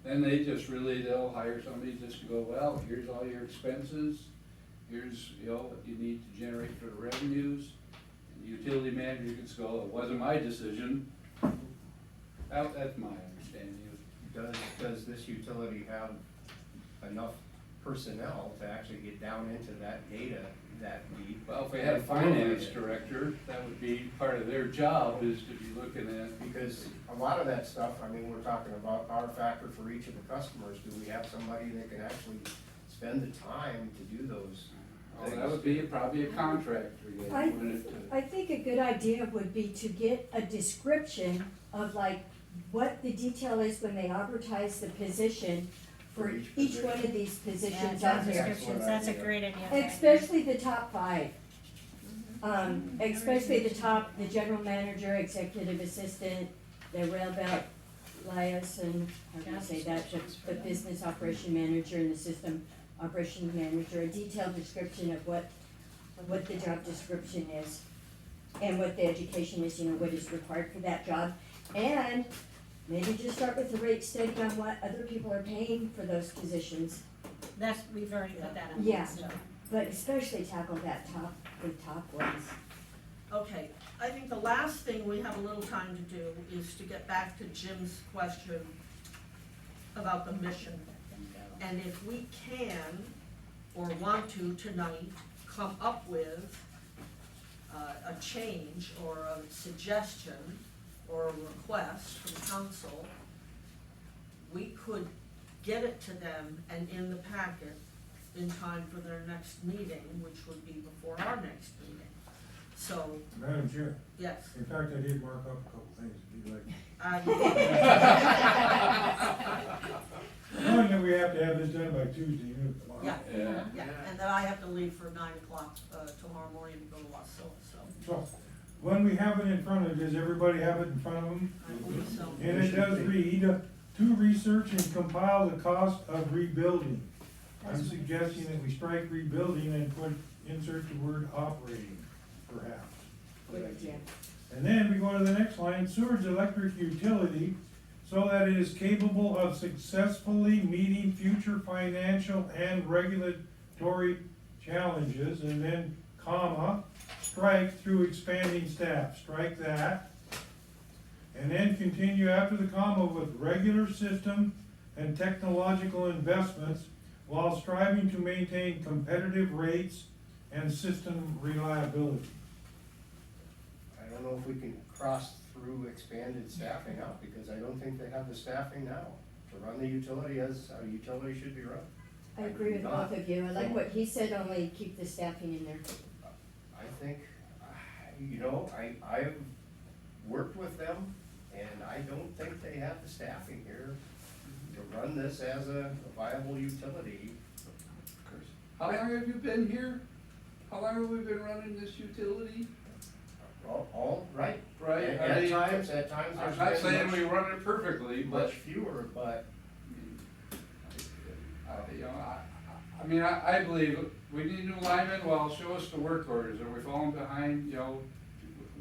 then they just really, they'll hire somebody just to go, well, here's all your expenses, here's, you know, what you need to generate for the revenues. And the utility manager can just go, it wasn't my decision. That's my understanding of Does this utility have enough personnel to actually get down into that data that deep? Well, if we had a finance director, that would be part of their job, is to be looking at. Because a lot of that stuff, I mean, we're talking about power factor for each of the customers. Do we have somebody that can actually spend the time to do those Oh, things? that would be probably a contractor, yeah, I, wouldn't it? I think a good idea would be to get a description of like what the detail is when they advertise the position for For each each position. one of these Yeah, positions job on here. descriptions, that's a great idea. Especially the top 5. Especially the top, the general manager, executive assistant, the rail belt liaison, how do you say that, the business operation manager and the system operation manager, a detailed description of what the job description is and what the education is, you know, what is required for that job. And maybe just start with the rate study on what other people are paying for those positions, That's, we've already put that on. Yeah. So, but especially tackle the top ones. Okay, I think the last thing we have a little time to do is to get back to Jim's question about the mission. And if we can, or want to tonight, come up with a change or a suggestion or a request from council, we could get it to them and in the packet in time for their next meeting, which would be before our next meeting. So, Madam Chair, yes. in fact, I did mark up a couple things, if you'd like. Knowing that we have to have this done by Tuesday, tomorrow. Yeah, Yeah. yeah, and then I have to leave for 9 o'clock tomorrow morning to go to Wasilla, so So, when we have it in front of, does everybody have it in front of them? I believe so. And it does read, to research and compile the cost of rebuilding. I'm suggesting that we strike rebuilding and insert the word operating, perhaps. Good idea. And then we go to the next line, Seward's electric utility, so that it is capable of successfully meeting future financial and regulatory challenges, and then comma, strike through expanding staff, strike that. And then continue after the comma with regular system and technological investments while striving to maintain competitive rates and system reliability. I don't know if we can cross through expanded staffing out, because I don't think they have the staffing now to run the utility as a utility should be run. I agree with both of you. I like what he said, only keep the staffing in there. I think, you know, I've worked with them, and I don't think they have the staffing here to run this as a viable utility. How long have you been here? How long have we been running this utility? All right. Right, At I mean, times, I'm there's not been saying we much, run it perfectly, but, much fewer, but you know, I mean, I believe we need new linemen, well, show us the work orders, are we falling behind, you know?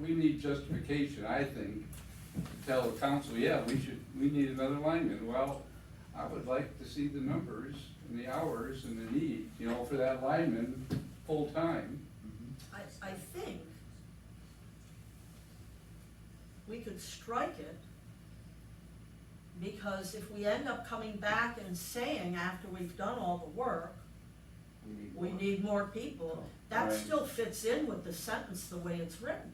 We need justification, I think, to tell the council, yeah, we need another lineman. Well, I would like to see the numbers and the hours and the need, you know, for that lineman, full-time. I think we could strike it, because if we end up coming back and saying after we've done all the work, we need more people, that Right. still fits in with the sentence the way it's written.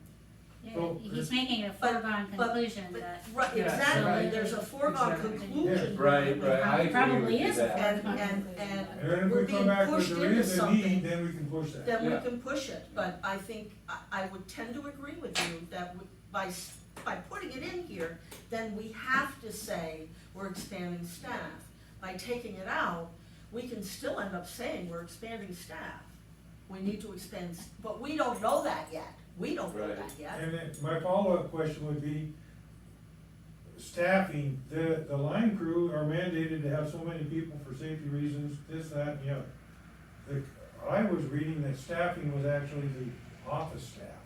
Yeah, So, he's making a foregone conclusion that. Right, Yeah, exactly, right. there's a foregone Exactly. conclusion. Right, that we right, have I to- agree Probably with you is a there. foregone And conclusion. And if we're we come being back with pushed there into is a need, something, then we can push that. then we Yeah. can push it, but I think, I would tend to agree with you that by putting it in here, then we have to say we're expanding staff. By taking it out, we can still end up saying we're expanding staff. We need to expand, but we don't know that yet, we don't know Right. that yet. And then my follow-up question would be, staffing, the line crew are mandated to have so many people for safety reasons, this, that, and the other. I was reading that staffing was actually the office staff,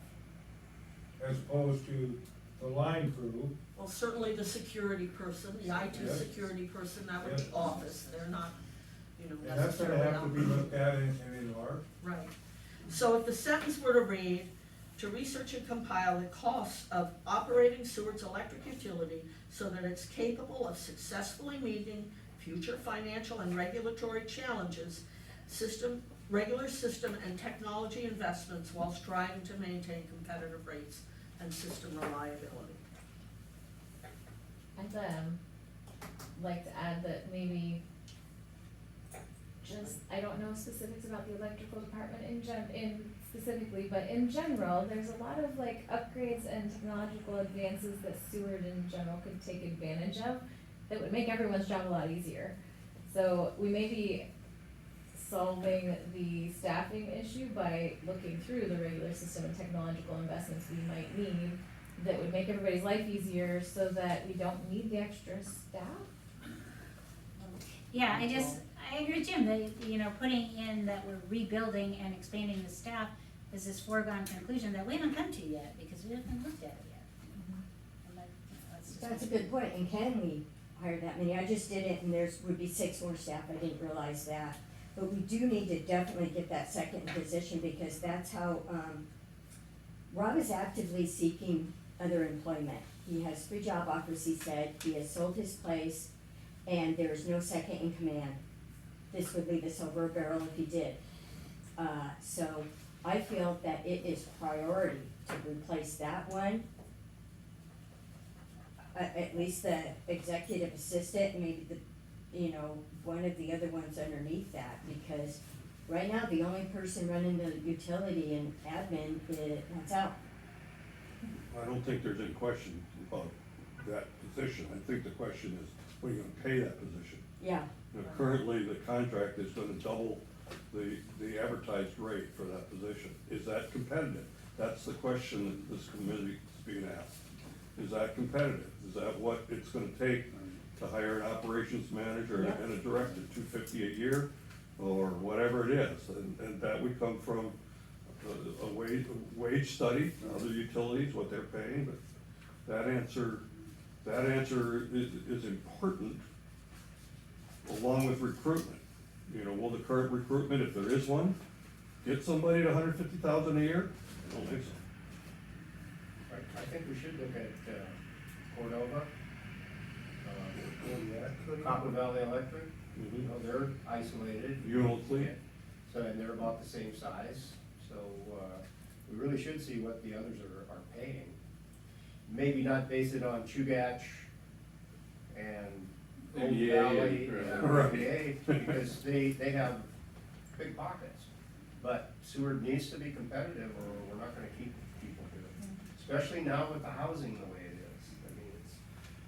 as opposed to the line crew. Well, certainly the security person, the IT Yes. security person, that would Yes. be office, they're not, you know, And that's gonna necessarily have to be out. looked at in our, Right. So if the sentence were to read, to research and compile the costs of operating Seward's electric utility so that it's capable of successfully meeting future financial and regulatory challenges, regular system and technology investments while striving to maintain competitive rates and system reliability. I'd like to add that maybe just, I don't know specifics about the electrical department in specifically, but in general, there's a lot of like upgrades and technological advances that Seward in general could take advantage of that would make everyone's job a lot easier. So we may be solving the staffing issue by looking through the regular system and technological investments we might need that would make everybody's life easier so that we don't need the extra staff. Yeah, I agree with Jim, that, you know, putting in that we're rebuilding and expanding the staff is this foregone conclusion that we haven't come to yet, because we haven't looked at it yet. And that, you know, that's just- That's a good point, and can we hire that many? I just did it, and would be 6 more staff, I didn't realize that. But we do need to definitely get that second position, because that's how, Rob is actively seeking other employment. He has 3 job offers, he said, he has sold his place, and there is no second in command. This would leave us over a barrel if he did. So I feel that it is priority to replace that one. At least the executive assistant, and maybe one of the other ones underneath that, because right now, the only person running the utility and admin that's out. I don't think there's any question about that position. I think the question is, what are you gonna pay that position? Yeah, You know, currently, the contract is gonna double the advertised rate for that position. Is that competitive? That's the question that this committee is being asked. Is that competitive? Is that what it's gonna take to hire an operations manager Yeah. and a director, $250 a year, or whatever it is? And that would come from a wage study, other utilities, what they're paying, but that answer is important, along with recruitment. You know, will the current recruitment, if there is one, get somebody at $150,000 a year? I don't think so. I think we should look at Cordova, Copper Valley Electric, you know, they're isolated. Unity. So, and they're about the same size, so, we really should see what the others are paying. Maybe not base it on Chugach and Old NDA, Valley, right. NDA, because they have big pockets. But Seward needs to be competitive, or we're not gonna keep people here, especially now with the housing the way it is. I mean, it's,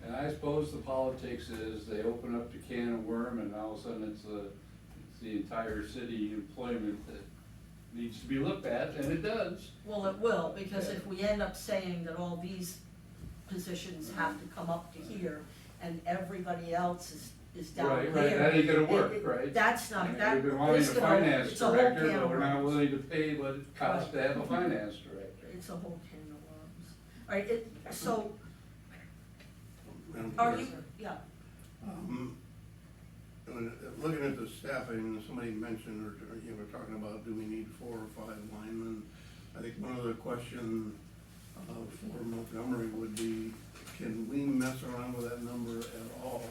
And I suppose the politics is they open up the can of worm and all of a sudden it's the entire city employment that needs to be looked at, and it does. Well, it will, because if we end up saying that all these positions have to come up to here and everybody else is down Right, here. right, that ain't gonna work, it- right? That's I not, mean, that, we've been wanting it's a gonna, finance it's a whole director, can but of we're not worms. willing to pay what it costs to have a finance director. It's a whole can of worms. Alright, so, Madam are Chair. you, yeah, Looking at the staffing, somebody mentioned, or you were talking about, do we need 4 or 5 linemen? I think one other question for Montgomery would be, can we mess around with that number at all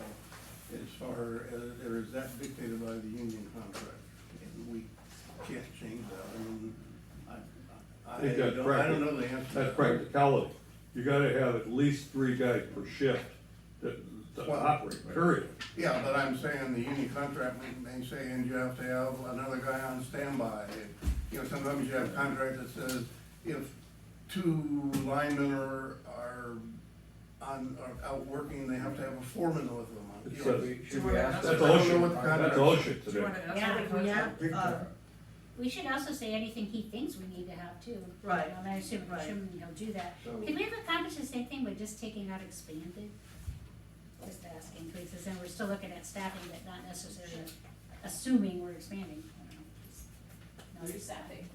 as far as, or is that dictated by the union contract? And we can't change that. I mean, I think that's I don't know the answer. to That's that. practicality. You gotta have at least 3 guys per shift to Well, operate, period. Yeah, but I'm saying the union contract may say, and you have to have another guy on standby. You know, sometimes you have a contract that says if 2 linemen are out working, they have to have a foreman with them. It You know, says- should we ask? That's I don't know OSHA, what the contract that's says. OSHA today. Yeah, if we have, we should also say anything he thinks we need to have too. Right. And I assume Right. he'll do that. So- Can we have accomplish the same thing by just taking out expanded? Just asking, because then we're still looking at staffing, but not necessarily assuming we're expanding. I don't know, just not Staffing.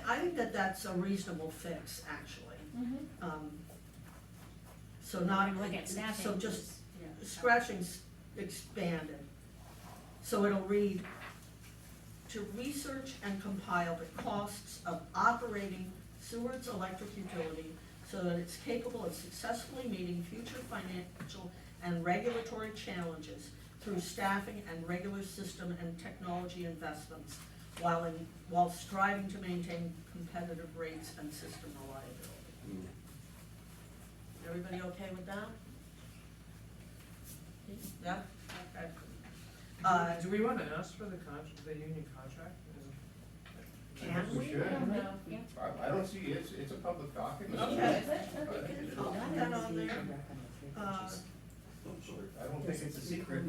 I think that that's a reasonable fix, actually. Mm-hmm. So not, Look at staffing. so just is, you know, scratching's expanded. So it'll read, to research and compile the costs of operating Seward's electric utility so that it's capable of successfully meeting future financial and regulatory challenges through staffing and regular system and technology investments while striving to maintain competitive rates and system reliability. Everybody okay with that? Yeah, okay. Do we wanna ask for the union contract? Can we? should. I don't know. Yeah. I don't see, it's a public document. Okay. Is it? Okay. I'll put that on there. I'm sorry. I don't think it's a secret.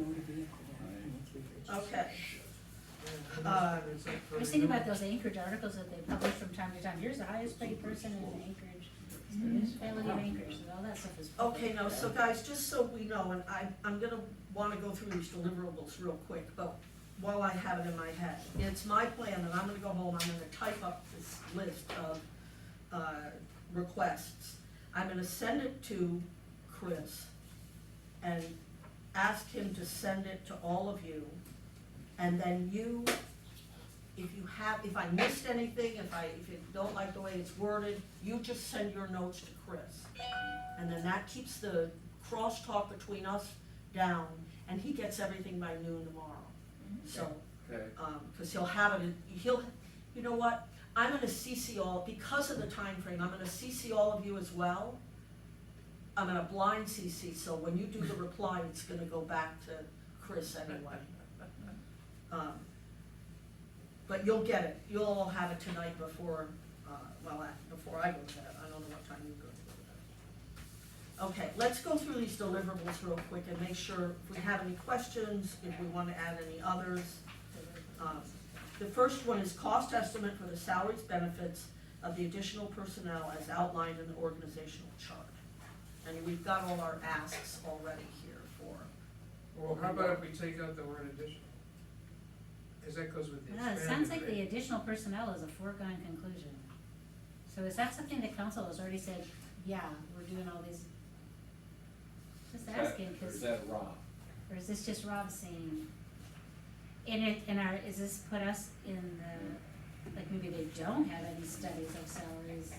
Okay. I was thinking about those Anchorage articles that they publish from time to time. Here's the highest paid person in Anchorage, municipality of Anchorage, and all that stuff is. Okay, no, so guys, just so we know, and I'm gonna wanna go through these deliverables real quick, but while I have it in my head, it's my plan that I'm gonna go home, I'm gonna type up this list of, requests. I'm gonna send it to Chris and ask him to send it to all of you. And then you, if I missed anything, if you don't like the way it's worded, you just send your notes to Chris. And then that keeps the crosstalk between us down, and he gets everything by noon tomorrow. So, Okay. cause he'll have it, you know what? I'm gonna CC all, because of the time frame, I'm gonna CC all of you as well. I'm gonna blind CC, so when you do the reply, it's gonna go back to Chris anyway. But you'll get it, you'll all have it tonight before, before I go to bed, I don't know what time you go to bed. Okay, let's go through these deliverables real quick and make sure if we have any questions, if we wanna add any others. The first one is cost estimate for the salaries, benefits of the additional personnel as outlined in the organizational chart. And we've got all our asks already here for. Well, how about if we take out the word additional? Cause that goes with the Yeah, expanded it sounds like the rate. additional personnel is a foregone conclusion. So is that something the council has already said, yeah, we're doing all these? Just asking, Or is cause, that Rob? or is this just Rob saying? Is this put us in the, like maybe they don't have any studies of salaries,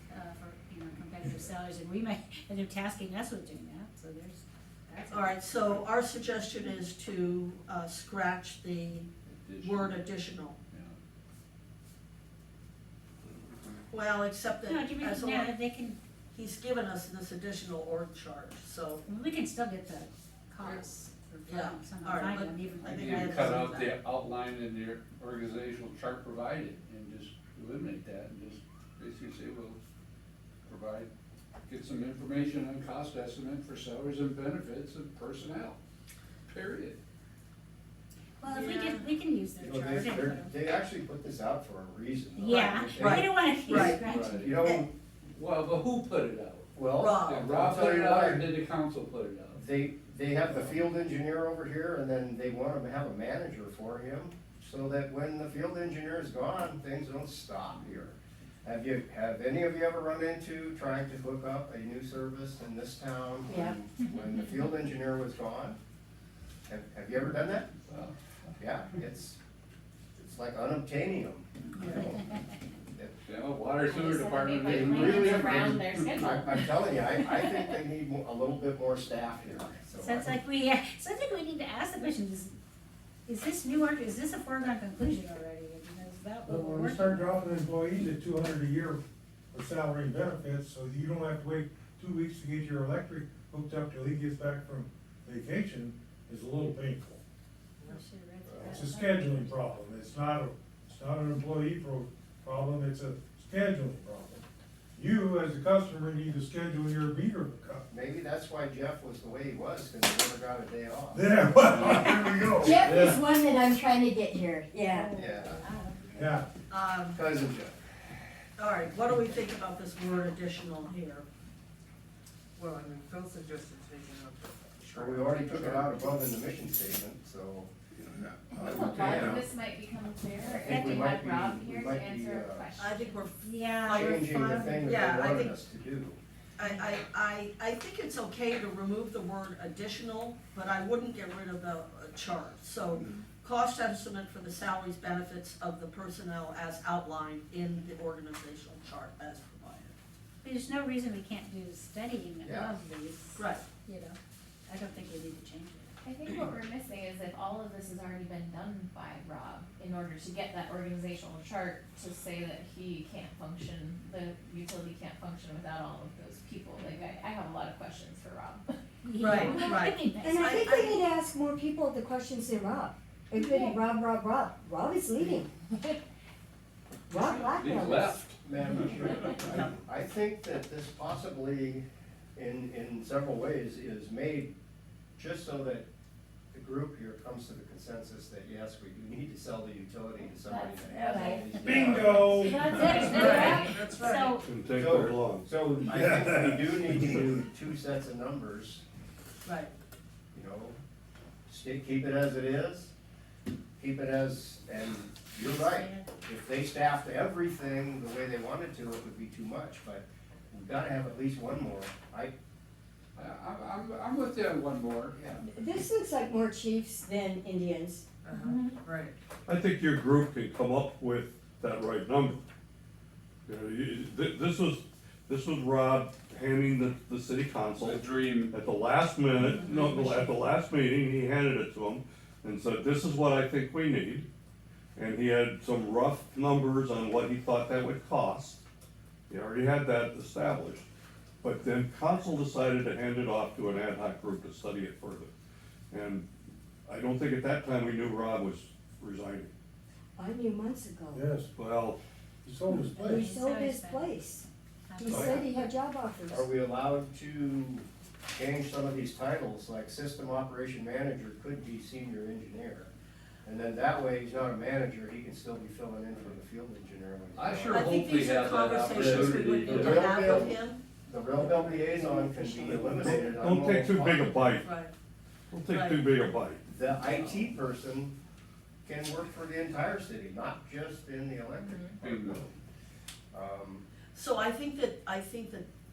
for, competitive salaries, and we might end up tasking us with doing that, so that's. All right, so our suggestion is to, scratch the word additional. Yeah. Well, except that No, do you mean, as now long, they can, he's given us this additional org charge, so. we can still get the costs, or Yeah, some all right, find but them even. I like think You we can have cut to out do the outline in the organizational chart provided and just eliminate that and just basically say, we'll get some information on cost estimate for salaries and benefits of personnel, period. Well, if Yeah. we can use their You know, chart and put 'em- they actually put this out for a reason. though. Yeah, Right. we don't wanna keep Right. scratching. You know, Well, but who put it out? well, Rob. Did I'll Rob tell put you it out or what, did the council put it out? they have the field engineer over here, and then they want to have a manager for him, so that when the field engineer is gone, things don't stop here. Have any of you ever run into trying to hook up a new service in this town when the field engineer was gone? Have you ever done that? Well, Yeah, it's like unobtainium, you know? yeah, water sewer They just have to department. make, They like, really, plans around their schedule. I'm telling you, I think they need a little bit more staff here, so. Sounds like we need to ask the question, is this new work, is this a foregone conclusion already? Is that what we're When we working start on? dropping employees at $200 a year for salary and benefits, so you don't have to wait 2 weeks to get your electric hooked up till he gets back from vacation, is a little painful. We should've read through It's that. a scheduling problem, it's not an employee problem, it's a scheduling problem. You, as a customer, need to schedule your meter hookup. Maybe that's why Jeff was the way he was, cause he never got a day off. There, well, there we go. Jeff is one that I'm trying to get here, yeah. Yeah, Yeah, cousin Jeff. All right, what do we think about this word additional here? Well, I mean, Phil suggested taking out the. Sure, we already took it out above in the mission statement, so. A lot of this might become clearer I if think we we might have be- Rob we here to might be, answer a question. I think we're, Yeah, Like, Changing the thing Yeah, that I they wanted think- us to do. I think it's okay to remove the word additional, but I wouldn't get rid of the chart. So, cost estimate for the salaries, benefits of the personnel as outlined in the organizational chart as provided. There's no reason we can't do studying Yeah. of these, Right. you know, I don't think we need to change it. I think what we're missing is if all of this has already been done by Rob in order to get that organizational chart to say that he can't function, the utility can't function without all of those people, like I have a lot of questions for Rob. Right, Yeah. right. It'd be nice. And I think I- we need to ask more people the questions than Rob. It could be Rob. Rob is leaving. Rob He's blackmailed us. left. Madam Chair, I think that this possibly, in several ways, is made just so that the group here comes to the consensus that yes, we do need to sell the utility to somebody that has all Right. these. Bingo! That's it, Right, that's right. So, Shouldn't take very long. So I think we do need to do two sets of numbers, Right, you know, keep it as it is, keep it as, and you're right. If they staffed everything the way they wanted to, it would be too much, but we've gotta have at least one more. I'm with you on one more. Yeah. This looks like more chiefs than Indians. right. I think your group can come up with that right number. You know, this was Rob handing the city council. The dream. At the last minute, no, at the last meeting, he handed it to him and said, this is what I think we need. And he had some rough numbers on what he thought that would cost. He already had that established. But then council decided to hand it off to an ad hoc group to study it further. And I don't think at that time we knew Rob was resigning. I knew months ago. Yes, Well, he sold his He place. sold his place. He Oh, said he had job offers. Are we allowed to change some of these titles, like system operation manager could be senior engineer? And then that way, he's not a manager, he can still be filling in for the field engineer. when he's I gone. sure I hope think we these are have that conversations we would opportunity. need The to have real with deal. him. The rail belt liaison can be eliminated. on don't take too big a almost- bite. Right, Don't take too big a bite. The IT person can work for the entire city, not just in the electric Bingo. department. Um, so I think that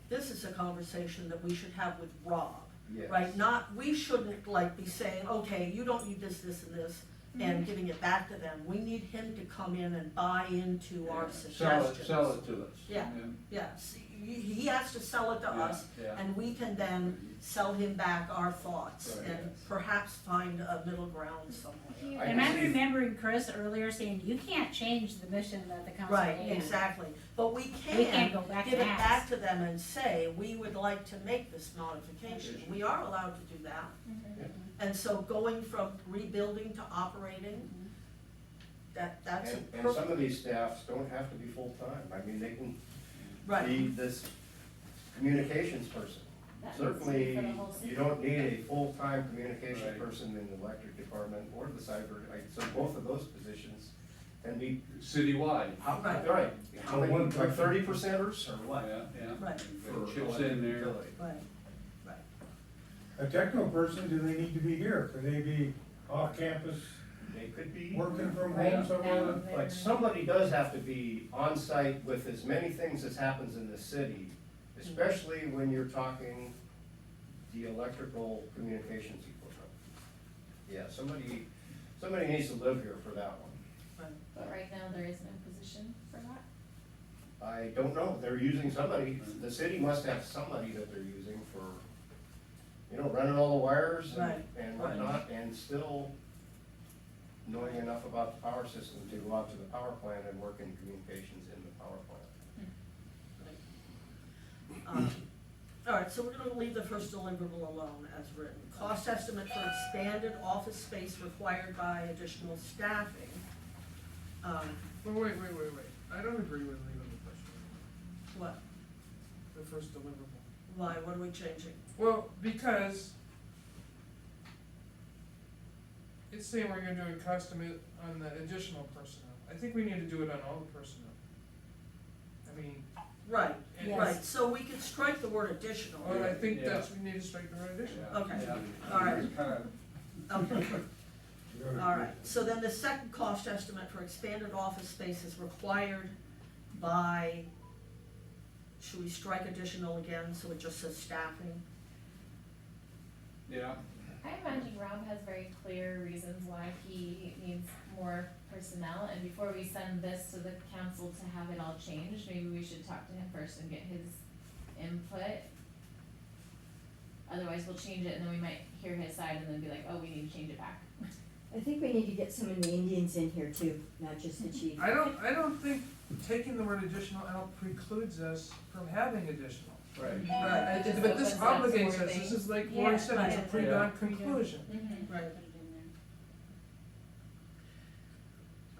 this is a conversation that we should have with Rob. yes. Right, not, we shouldn't like be saying, okay, you don't need this, this, and this, and giving it back to them. We need him to come in and buy into our suggestions. Sell it to us. Yeah. Yes, he has to sell it to Yeah, us, yeah. and we can then sell him back our thoughts Right. and perhaps find a middle ground somewhere. I and I'm can see- remembering Chris earlier saying, you can't change the mission that the council Right, made. exactly, but we We can't can go back give and it ask. back to them and say, we would like to make this modification. We are allowed to do that. And so going from rebuilding to operating, that's a And some perfect, of these staffs don't have to be full-time, I mean, they can right, be this communications person. That needs to be Certainly, for the whole city. you don't need a full-time communication Right. person in the electric department or the cyber, so both of those positions can be, Citywide. how, Right. right, how So many, one like person- 30%ers or what? Yeah, yeah. Right. For Chips electric in there. utility. right. A technical person, do they need to be here? Could they be off campus, They could be. working from Right. home somewhere? Down there. But somebody does have to be on site with as many things as happens in the city, especially when you're talking the electrical communications equipment. Yeah, somebody needs to live here for that one. But right now, there is no position for that. I don't know, they're using somebody, the city must have somebody that they're using for, running all the wires Right, and right. whatnot, and still knowing enough about the power system to go out to the power plant and work in communications in the power plant. All right, so we're gonna leave the first deliverable alone as written. Cost estimate for expanded office space required by additional staffing. Wait, I don't agree with leaving the first one, What, the first deliverable. why, what are we changing? Well, because it's saying we're gonna do a custom on the additional personnel. I think we need to do it on all the personnel. I mean, Right, Yes. right, so we could strike the word additional. well, I think Yeah. we need to strike the word additional. Okay, Yeah. all right. It's kinda- Okay, all right, so then the second cost estimate for expanded office space is required by should we strike additional again, so it just says staffing? Yeah, I imagine Rob has very clear reasons why he needs more personnel, and before we send this to the council to have it all changed, maybe we should talk to him first and get his input. Otherwise, we'll change it and then we might hear his side and then be like, oh, we need to change it back. I think we need to get some of the Indians in here too, not just the chief. I don't think taking the word additional out precludes us from having additional. right. It just But this opens up obligates more us, this things. is like Yeah, Lori said, it's a right. foregone Yeah. conclusion. Mhm. Right. Put it in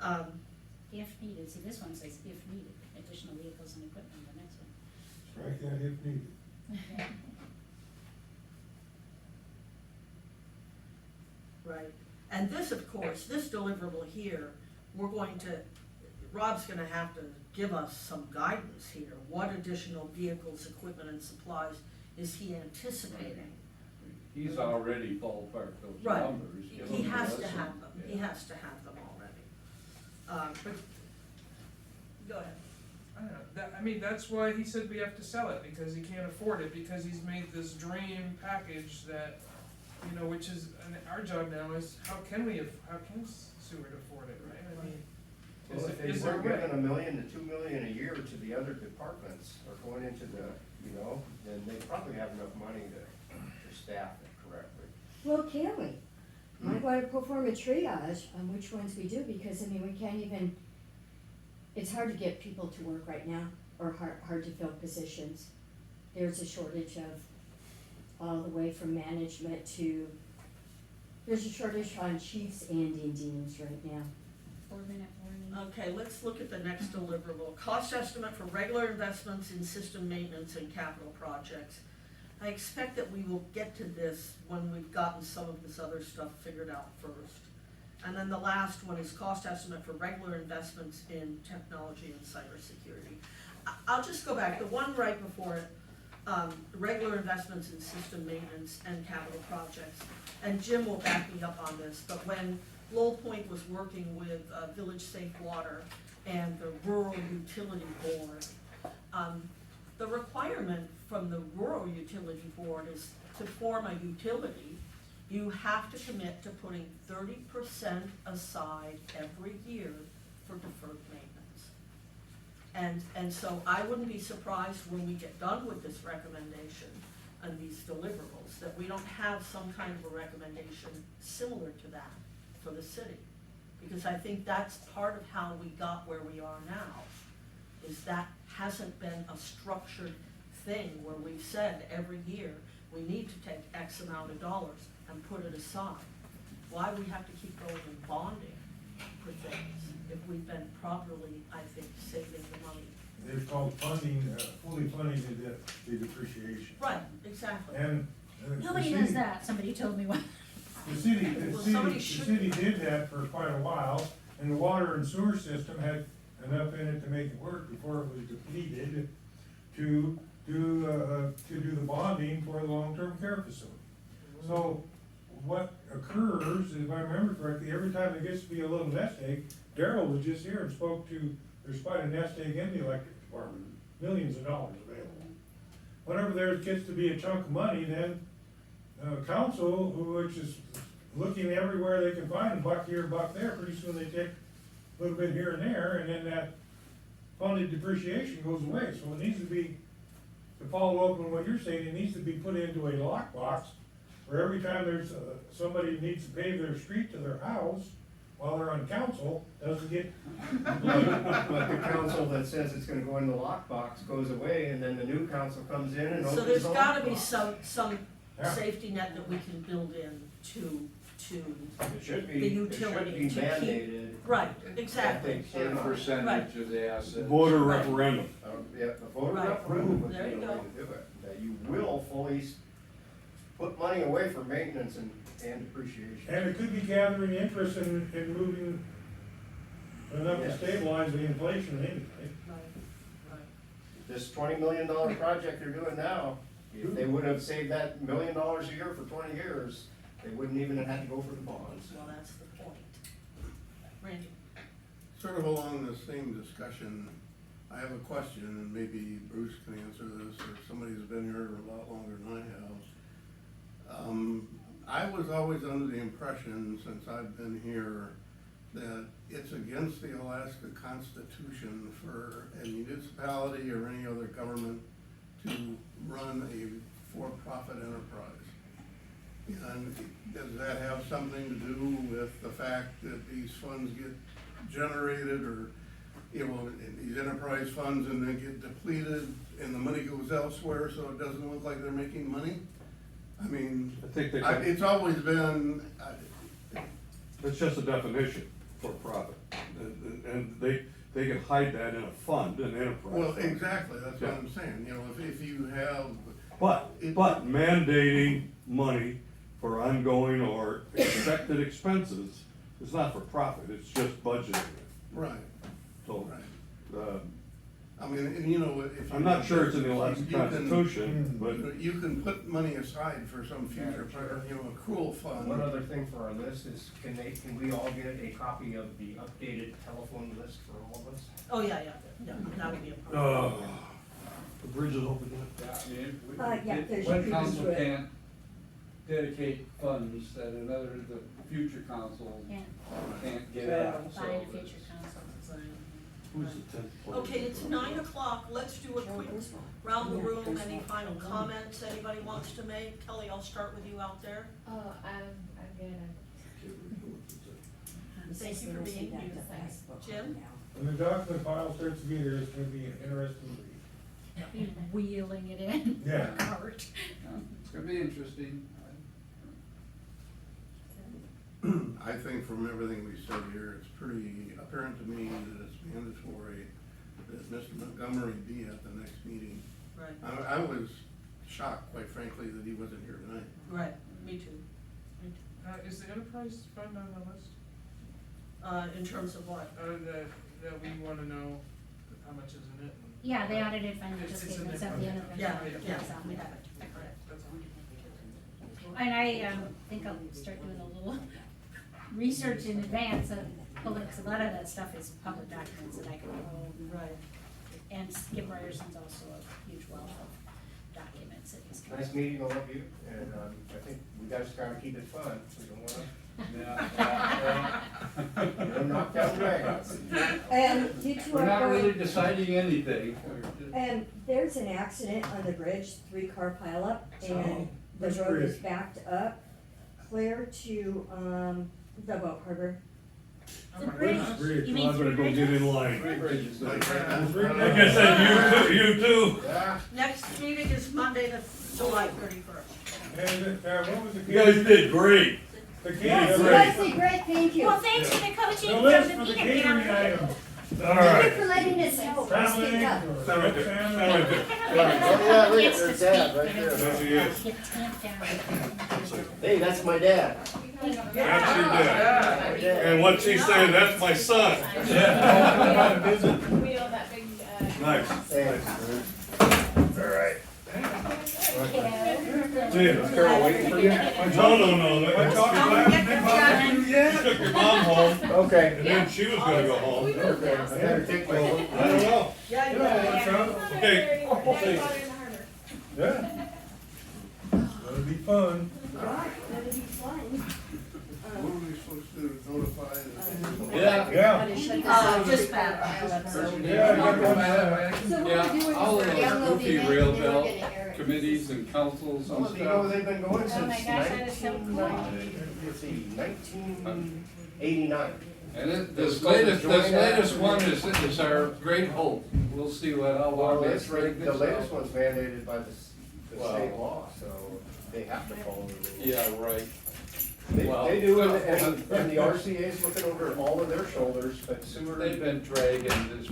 there. Um, If needed, see, this one says if needed, additional vehicles and equipment, the next one. Strike that if needed. Right, and this, of course, this deliverable here, we're going to, Rob's gonna have to give us some guidance here. What additional vehicles, equipment, and supplies is he anticipating? He's already ballparked those Right. numbers. give He them has us to have and- them, he yeah. has to have them already. But, go ahead. I don't know, I mean, that's why he said we have to sell it, because he can't afford it, because he's made this dream package that, you know, which is, and our job now is, how can Seward afford it, right? I mean, Well, if they is there a were way? giving $1 million to $2 million a year to the other departments, or going into the, you know, then they probably have enough money to staff it correctly. Well, can we? Might wanna perform a triage on which ones we do, because, I mean, we can't even, it's hard to get people to work right now, or hard to fill positions. There's a shortage of, all the way from management to, there's a shortage on chiefs and Indians right now. 4-minute warning. Okay, let's look at the next deliverable. Cost estimate for regular investments in system maintenance and capital projects. I expect that we will get to this when we've gotten some of this other stuff figured out first. And then the last one is cost estimate for regular investments in technology and cybersecurity. I'll just go back, the one right before it, regular investments in system maintenance and capital projects. And Jim will back me up on this, but when Lowell Point was working with Village Safe Water and the Rural Utility Board, the requirement from the Rural Utility Board is to form a utility, you have to commit to putting 30% aside every year for deferred maintenance. And so I wouldn't be surprised when we get done with this recommendation and these deliverables, that we don't have some kind of a recommendation similar to that for the city. Because I think that's part of how we got where we are now, is that hasn't been a structured thing where we've said every year, we need to take X amount of dollars and put it aside. Why we have to keep going and bonding for things if we've been properly, I think, saving the money? They're called funding, fully funding the depreciation. Right, exactly. And the Nobody city- does that, somebody told me one. The city, Well, somebody should- did that for quite a while, and the water and sewer system had enough in it to make it work before it was depleted to do the bonding for the long-term care facility. So what occurs, if I remember correctly, every time there gets to be a little nest egg, Daryl was just here and spoke to, there's quite a nest egg in the electric department, millions of dollars available. Whenever there gets to be a chunk of money, then council, which is looking everywhere they can find, a buck here, a buck there, pretty soon they take a little bit here and there, and then that funded depreciation goes away. So it needs to be, to follow up on what you're saying, it needs to be put into a lockbox where every time there's somebody needs to pave their street to their house while they're on council, doesn't get. But the council that says it's gonna go in the lockbox goes away, and then the new council comes in and opens the So there's gotta be lockbox. some Yeah. safety net that we can build in to It should the be, it should utility be to keep. mandated. Right, exactly. Certain percentage of the assets. Voter Right. referendum. Yeah, the voter Right. referendum would be There the you way go. to do it, that you will fully put money away for maintenance and depreciation. And it could be gathering interest in moving enough to Yes. stabilize the inflation anyway. Right, right. This $20 million project they're doing now, if they would have saved that $1 million a year for 20 years, they wouldn't even have had to go for the bonds. Well, that's the point. Randy? Sort of along the same discussion, I have a question, and maybe Bruce can answer this, or somebody who's been here a lot longer than I have. I was always under the impression, since I've been here, that it's against the Alaska Constitution for a municipality or any other government to run a for-profit enterprise. And does that have something to do with the fact that these funds get generated, or, you know, these enterprise funds and then get depleted and the money goes elsewhere, so it doesn't look like they're making money? I mean, I think they it's always been, it's just a definition for profit, and they can hide that in a fund, an enterprise. well, fund. exactly, that's what I'm saying, you know, if you have. But mandating money for ongoing or expected expenses is not for profit, it's just budgeting it. Right, So, right. I mean, and you know, if. I'm not sure it's in the Alaska you can- Constitution, but You can put money aside for some future, you know, accrual fund. One other thing for our list is, can we all get a copy of the updated telephone list for all of us? Oh, yeah, that would be a problem. the bridge is open yet. Yeah, I mean, yeah, there's one previous council to it. can't dedicate funds that another, the future council Yeah. can't get at, so. Find a future council design. Who's the tenth place? Okay, it's 9 o'clock, let's do a quick round the room, any final comments anybody wants to make? Kelly, I'll start with you out there. Oh, I'm good. Thank you for being here. Jim? When the document file starts to be there, it's gonna be an interesting read. Be wheeling it in. Yeah. Cart. It's gonna be interesting. I think from everything we said here, it's pretty apparent to me that it's mandatory that Mr. Montgomery be at the next meeting. Right, I was shocked, quite frankly, that he wasn't here tonight. right, me too. Is the enterprise fund on the list? In terms of what? That we wanna know how much is in it? and- Yeah, the audited financial It's in statements there. of the enterprise. Yeah, fund. yeah. We have it. Correct. That's all. And I think I'll start doing a little research in advance of, because a lot of that stuff is public documents that I can hold. Right. And Skip Ryerson's also a huge wealth of documents that he's. Nice meeting all of you, and, I think we guys gotta keep it fun, we don't wanna, you know, knock down dragons. And due to We're our not going- really deciding anything. We're just- And there's an accident on the bridge, 3-car pileup, and the Which road is bridge? backed up, clear to, the boat harbor. The bridge, Bridge. you Well, mean I better three go get bridges? in line. Three bridges. Like, Like I said, you too. Yeah. Next meeting is Monday, July 31st. And, what was the? You guys did great. The Yes, catering, Leslie, great, thank you. Well, thanks for the coaching the from list the for the meeting. catering items. All Thank right. you for letting us help, us Traveling, speak up. or Stand right there. Stand right there. yeah, look at their dad right there. There he is. Get tamped down. Hey, that's my dad. That's your dad. And what's he saying? That's my son. We know that big, Nice. All right. See you. Is Carol waiting for you? No. You took your mom home, Okay. and then she was gonna go home. Okay, I better take my. I don't know. Yeah, you Okay. Yeah. It'll be fun. Right, that'd be fun. What are we supposed to notify? Yeah. Yeah. Dispatch. So Yeah, what Yeah, we're doing is all we're of those downloading goofy it, rail and then we're belt getting Eric. committees and councils and Well, you know, stuff. they've been going Oh since my gosh, that is so cool. 1989. And This latest one is our great hope. We'll see what, how long Well, they it's break the this latest out. one's mandated by the Wow. state law, so they have to follow the rules. Yeah, right. They, Wow. they do, and the RCA's looking over all of their shoulders, but Seward. They've been dragging this